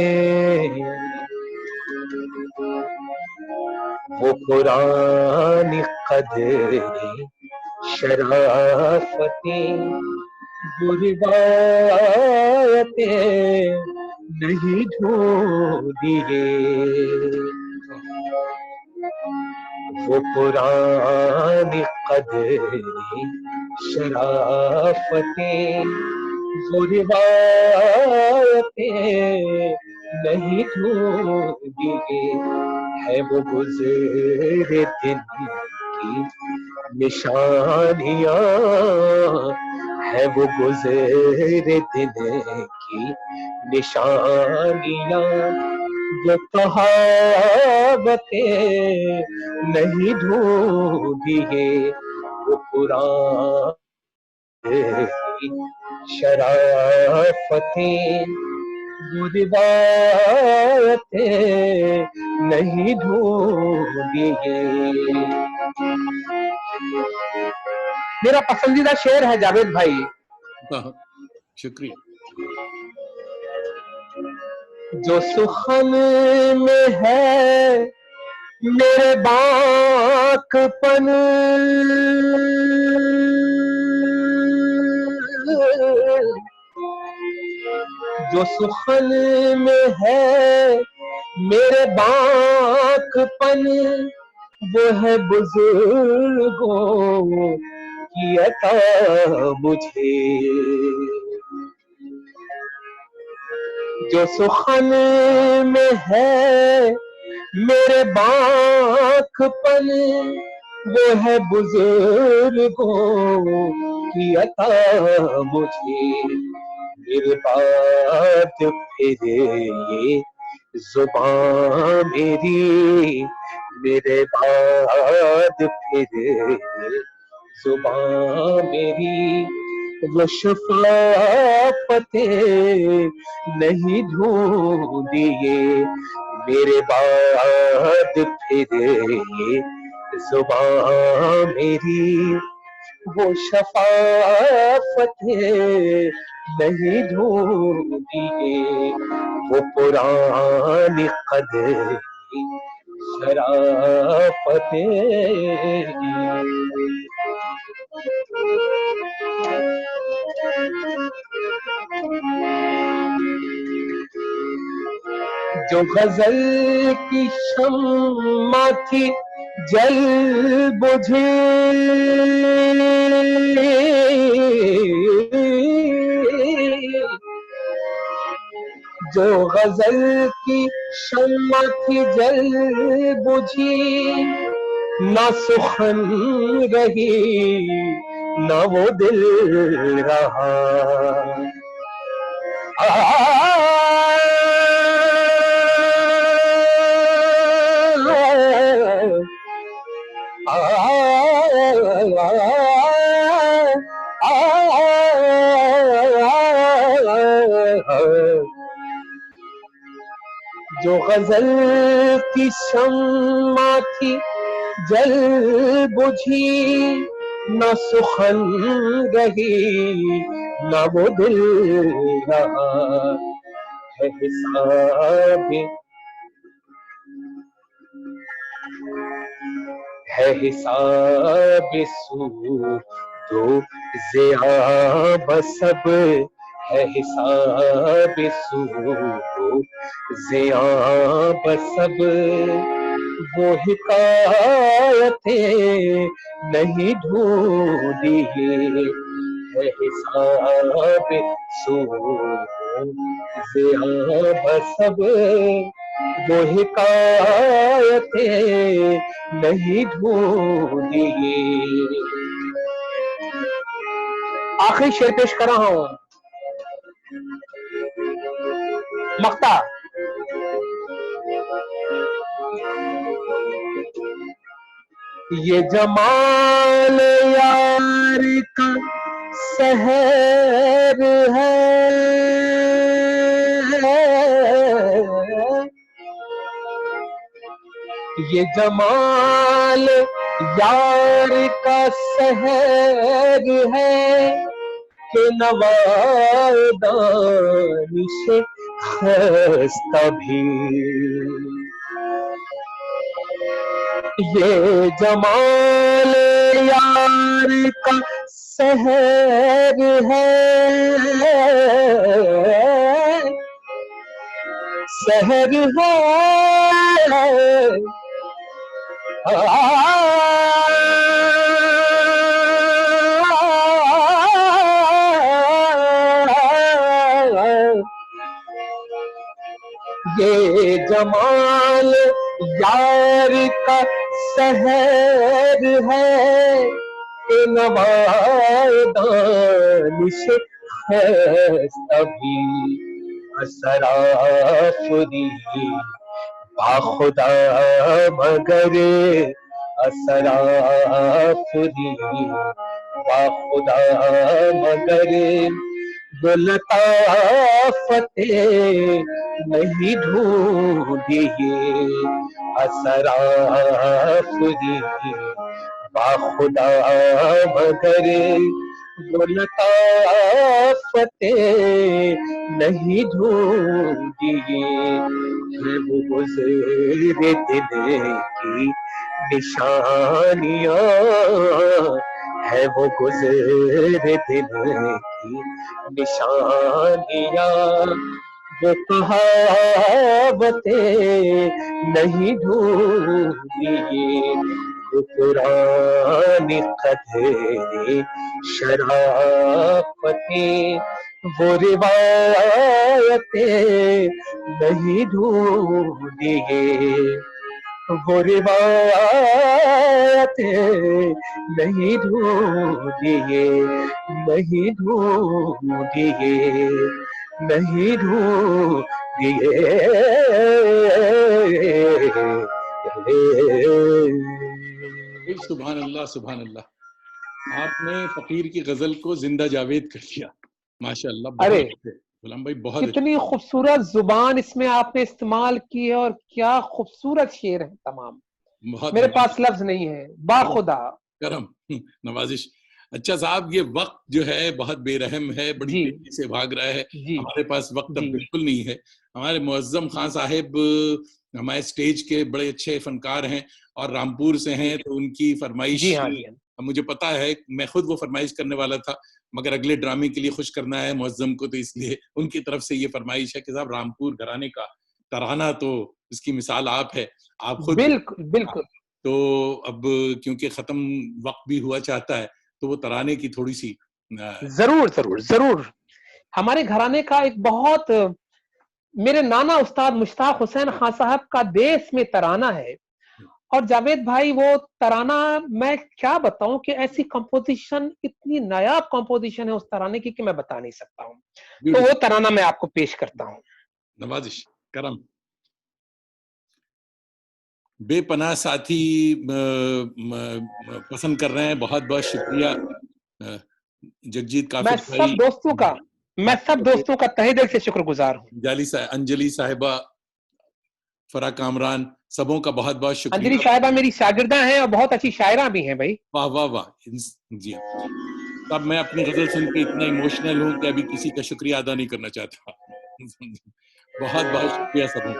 वो पुरानी कदरें शराफतें, बुरी बातें नहीं ढूंढिए। वो पुरानी कदरें शराफतें, वो रिवायतें नहीं ढूंढिए। है वो गुज़रे दिन की निशानियाँ, है वो गुज़रे दिन की निशानियाँ, जो कहावतें नहीं ढूंढिए वो पुरानी शराफतें, वो रिवायतें नहीं ढूंढिए। मेरा पसंदीदा शेर है जावेद भाई। शुक्रिया। जो सुखन में है मेरे बाकपन, जो सुखन में है मेरे बाकपन, वो है बुजुर्गों की अता मुझे। जो सुखन में है मेरे बाकपन, वो है बुजुर्गों की अता मुझे। मेरे बाद फिर ये जुबान मेरी, मेरे बाद फिर ये जुबान मेरी, वो शफाफतें नहीं ढूंढिए। मेरे बाद फिर ये जुबान मेरी, वो शफाफतें नहीं ढूंढिए। वो पुरानी कदर शराफतें। जो गजल की शम्मा थी जल बुझी, जो गजल की शम्मा थी जल बुझी, ना सुखन रही ना वो दिल रहा। जो गजल की शम्मा थी जल बुझी, न सुखन रही न वो दिल रहा। है हिसाब सूदो ज़ियाब सब, है हिसाब सूदो ज़ियाब सब। वो हिकायतें नहीं ढूंढिए, है हिसाब सूदो ज़ियाब सब। वो हिकायतें नहीं ढूंढिए। आखिरी शेर पेश कर रहा हूं, मक्ता। ये जमाल यार का सहर है, ये जमाल यार का सहर है कि नवादानिश खस्ता भी। ये जमाल यार का सहर है, सहर है। ये जमाल यार का सहर है कि नवादानिश है सभी। असराफरी बाखुदा मगर असराफुरी, बाखुदा मगर वो लताफतें नहीं ढूंढी असराफुरी, बाखुदा मगर वो लताफतें नहीं ढूंढी। है वो गुज़रे दिन की निशानियां, है वो गुज़रे दिन की निशानियां, वो कहावतें नहीं ढूंढी। वो पुरानी कदरें शराफतें, वो रिवायतें नहीं ढूंढी। वो रिवायतें नहीं ढूंढी, नहीं ढूंढी, नहीं ढूंढी। सुभान अल्लाह, सुभान अल्लाह। आपने फकीर की गजल को जिंदा जावेद कर दिया, माशाअल्लाह। अरे गुलाम भाई बहुत कितनी खूबसूरत जुबान इसमें आपने इस्तेमाल की है, और क्या खूबसूरत शेर है तमाम। बहुत मेरे पास लफ्ज नहीं है। बाखुदा करम, नवाजिश। अच्छा साहब, ये वक्त जो है बहुत बेरहम है, बड़ी जी तेजी से भाग रहा है। जी हमारे पास वक्त अब जी बिल्कुल नहीं है। हमारे मुअज्जम खान साहिब हमारे स्टेज के बड़े अच्छे फनकार हैं और रामपुर से हैं, तो उनकी फरमाइश जी हाँ जी हाँ। मुझे पता है। मैं खुद वो फरमाइश करने वाला था, मगर अगले ड्रामे के लिए खुश करना है मुअज्जम को, तो इसलिए उनकी तरफ से ये फरमाइश है कि साहब रामपुर घराने का तराना, तो इसकी मिसाल आप है, आप खुद। बिल्कुल बिल्कुल। तो अब क्योंकि खत्म वक्त भी हुआ चाहता है, तो वो तराने की थोड़ी सी जरूर जरूर जरूर। हमारे घराने का एक बहुत, मेरे नाना उस्ताद मुश्ताक हुसैन खान साहब का देश में तराना है। और जावेद भाई वो तराना, मैं क्या बताऊं कि ऐसी कंपोजिशन, इतनी नायाब कंपोजिशन है उस तराने की कि मैं बता नहीं सकता हूं। तो वो तराना मैं आपको पेश करता हूं। नवाजिश, करम। बेपनाह साथी पसंद कर रहे हैं, बहुत बहुत शुक्रिया जगजीत काफिर भाई। मैं सब दोस्तों का तहे दिल से शुक्रगुजार हूँ। अंजलि साहिबा, फरा कामरान, सबों का बहुत बहुत शुक्रिया। अंजलि साहिबा मेरी शागिर्दा हैं और बहुत अच्छी शायरा भी हैं भाई। वाह वाह वाह। जी, तब मैं अपनी गजल सुन के इतना इमोशनल हूँ कि अभी किसी का शुक्रिया अदा नहीं करना चाहता। बहुत बहुत शुक्रिया सबों।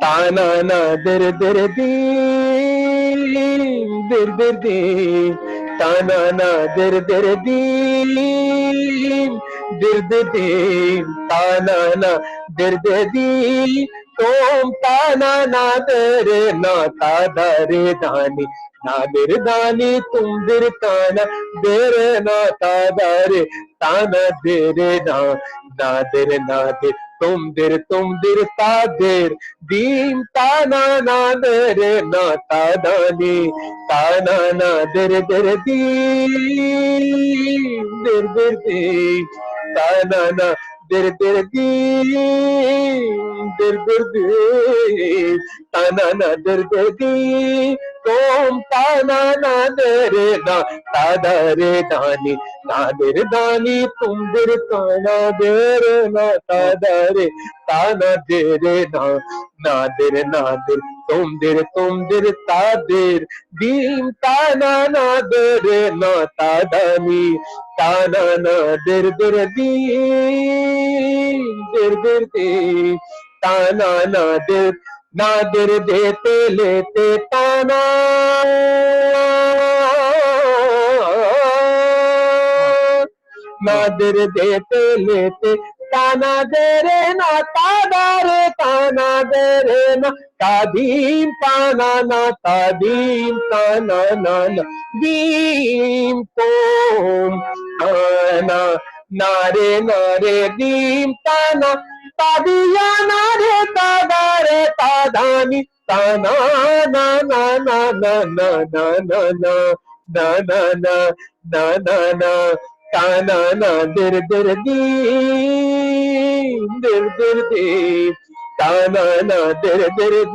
ताना ना दिर दिर दी, दिर दिर दी, ताना ना दिर दिर दी, दिर दिर दी, ताना ना दिर दिर दी, तुम ताना ना दिर ना तादा रे दानी, ना दिर दानी तुम दिर ताना दिर ना तादा रे ताना दिर ना, ना दिर ना दिर तुम दिर तादिर दीम ताना ना दिर ना तादानी, ताना ना दिर दिर दी, दिर दिर दी, ताना ना दिर दिर दी, दिर दिर दी, ताना ना दिर दिर दी, तुम ताना ना दिर ना तादा रे दानी, ना दिर दानी तुम दिर ताना दिर ना तादा रे ताना देरे ना नादिर नादिर तुम दिर तादिर दीम ताना नादिर ना तादानी ताना नादिर दिर दीम दिर दीम ताना नादिर देते लेते ताना नादिर देते लेते ताना दे रे ना ताना दे रे ना तादीम ताना ना तादीम ताना ना दीम तोम ताना नारे नारे दीम ताना तादिया नारे तादारे तादानी ताना ना ना ना ना ना ना ना ना ना ना ना ना ना ना ताना ना दिर दिर दी ताना ना दिर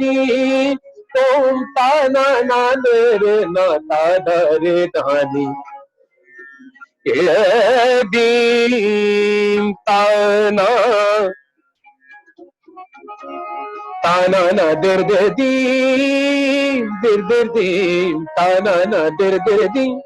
दी तुम ताना ना दिर ना तादरे दानी दीम ताना ताना ना दिर दीम दिर दीम ताना ना दिर दीम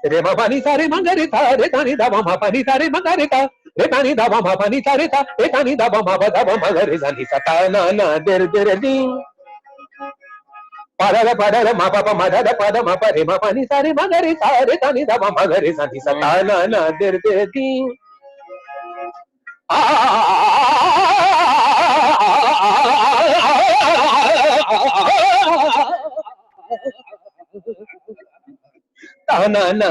रे मा पानी सा रे मा गा रे ता रे तानी दा मा पानी सा रे मा गा रे ता रे तानी दा मा पानी सा रे ता रे तानी दा मा गा रे सा नी सा ताना ना दिर दी पारा रे मा पा मा दा पा दा मा पा रे मा पानी सा रे मा गा रे सा रे तानी दा मा गा रे सा नी सा ताना ना दिर दी ताना ना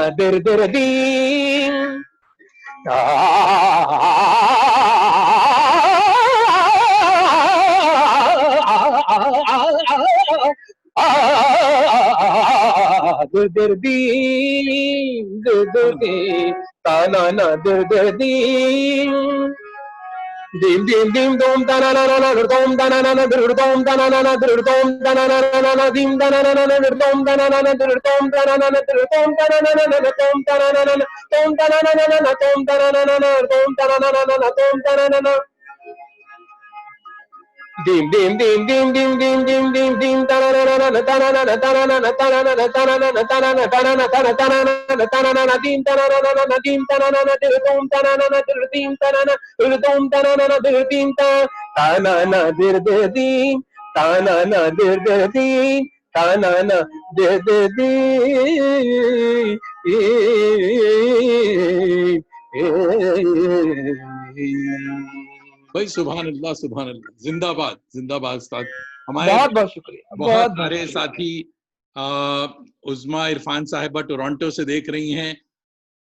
दिर दी दिर दी ताना ना दिर दी dim dim dim dom da na na na na dom da na na na dom da na na na dom da na na na na dim da na na na dom da na na na dom da na na na dom da na na na dom da na na na dom da na na na dom da na na na dom da na na na dom da na na na dim dim dim dim dim dim dim dim dim da na na na da na na na da na na na da na na na da na na na da na na da na na da na na dim da na na dim da na na dom da na na dim da na na dom da na na dim da na na dir dim da na na dir dim da na na dir dim भाई सुभान अल्लाह जिंदाबाद जिंदाबाद उस्ताद। हमारे बहुत बहुत शुक्रिया। बहुत सारे साथी उज़मा इरफान साहिबा टोरंटो से देख रही हैं,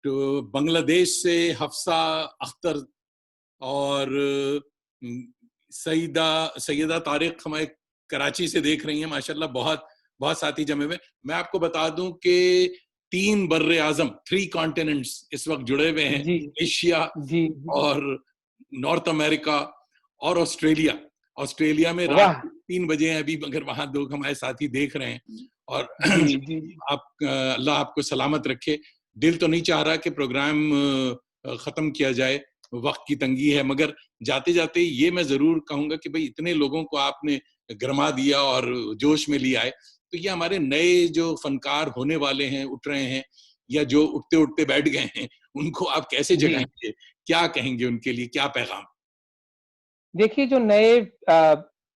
तो बांग्लादेश से हफ्सा अख्तर और सईदा तारिक हमारे कराची से देख रही हैं। माशाल्लाह बहुत बहुत साथी जमे हुए। मैं आपको बता दूं कि 3 बर्रे आजम 3 कॉन्टिनेंट्स इस वक्त जुड़े हुए हैं, एशिया और नॉर्थ अमेरिका और ऑस्ट्रेलिया में रात 3 बजे हैं अभी, मगर वहां लोग हमारे साथी देख रहे हैं। और आप अल्लाह आपको सलामत रखे। दिल तो नहीं चाह रहा कि प्रोग्राम खत्म किया जाए, वक्त की तंगी है, मगर जाते जाते ये मैं जरूर कहूंगा कि भाई इतने लोगों को आपने गरमा दिया और जोश में लिया है, तो ये हमारे नए जो फनकार होने वाले हैं, उठ रहे हैं या जो उठते उठते बैठ गए हैं, उनको आप कैसे जगाएंगे, क्या कहेंगे उनके लिए, क्या पैगाम? देखिए, जो नए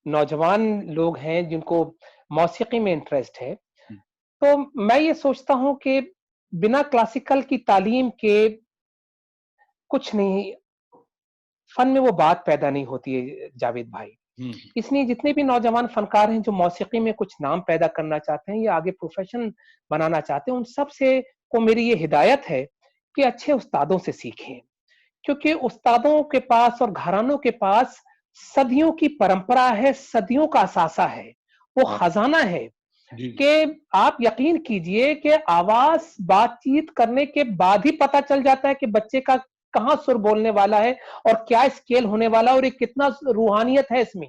नौजवान लोग हैं जिनको मौसीकी में इंटरेस्ट है, तो मैं ये सोचता हूं कि बिना क्लासिकल की तालीम के कुछ नहीं, फन में वो बात पैदा नहीं होती है जावेद भाई। इसलिए जितने भी नौजवान फनकार हैं जो मौसीकी में कुछ नाम पैदा करना चाहते हैं या आगे प्रोफेशन बनाना चाहते हैं, उन सब से को मेरी ये हिदायत है कि अच्छे उस्तादों से सीखें, क्योंकि उस्तादों के पास और घरानों के पास सदियों की परंपरा है, सदियों का असासा है, वो खजाना है कि आप यकीन कीजिए कि आवाज बातचीत करने के बाद ही पता चल जाता है कि बच्चे का कहाँ सुर बोलने वाला है और क्या स्केल होने वाला है और ये कितना रूहानियत है इसमें।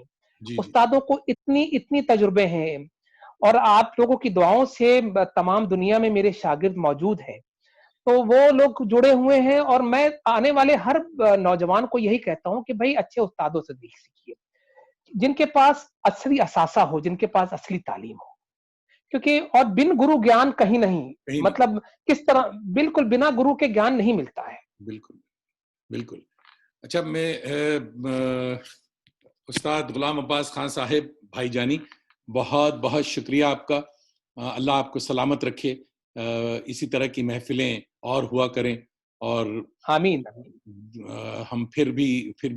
उस्तादों को इतनी तजुर्बे हैं और आप लोगों की दुआओं से तमाम दुनिया में मेरे शागिर्द मौजूद हैं। तो वो लोग जुड़े हुए हैं और मैं आने वाले हर नौजवान को यही कहता हूँ कि भाई अच्छे उस्तादों से देख सीखिए, जिनके पास असली असासा हो, जिनके पास असली तालीम हो। क्योंकि और बिन गुरु ज्ञान कहीं नहीं, कहीं नहीं। मतलब किस तरह बिल्कुल बिना गुरु के ज्ञान नहीं मिलता है। बिल्कुल, बिल्कुल। अच्छा, उस्ताद गुलाम अब्बास खान साहिब भाईजानी, बहुत बहुत शुक्रिया आपका। अल्लाह आपको सलामत रखे, इसी तरह की महफिलें और हुआ करें, और आमीन। हम फिर भी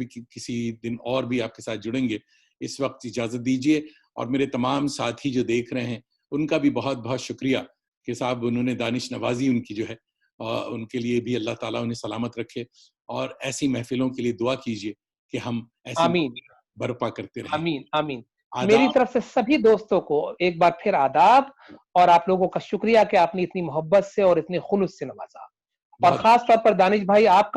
किसी दिन और भी आपके साथ जुड़ेंगे। इस वक्त इजाजत दीजिए, और मेरे तमाम साथी जो देख रहे हैं उनका भी बहुत बहुत शुक्रिया कि साहब उन्होंने दानिश नवाजी उनकी जो है, उनके लिए भी अल्लाह ताला उन्हें सलामत रखे, और ऐसी महफिलों के लिए दुआ कीजिए कि हम ऐसी आमीन बर्पा करते रहें। आमीन आमीन। मेरी आदाब। तरफ से सभी दोस्तों को एक बार फिर आदाब, और आप लोगों का शुक्रिया कि आपने इतनी मोहब्बत से और इतने खुलूस से नवाजा, और बहुत खास तौर पर दानिश भाई आपका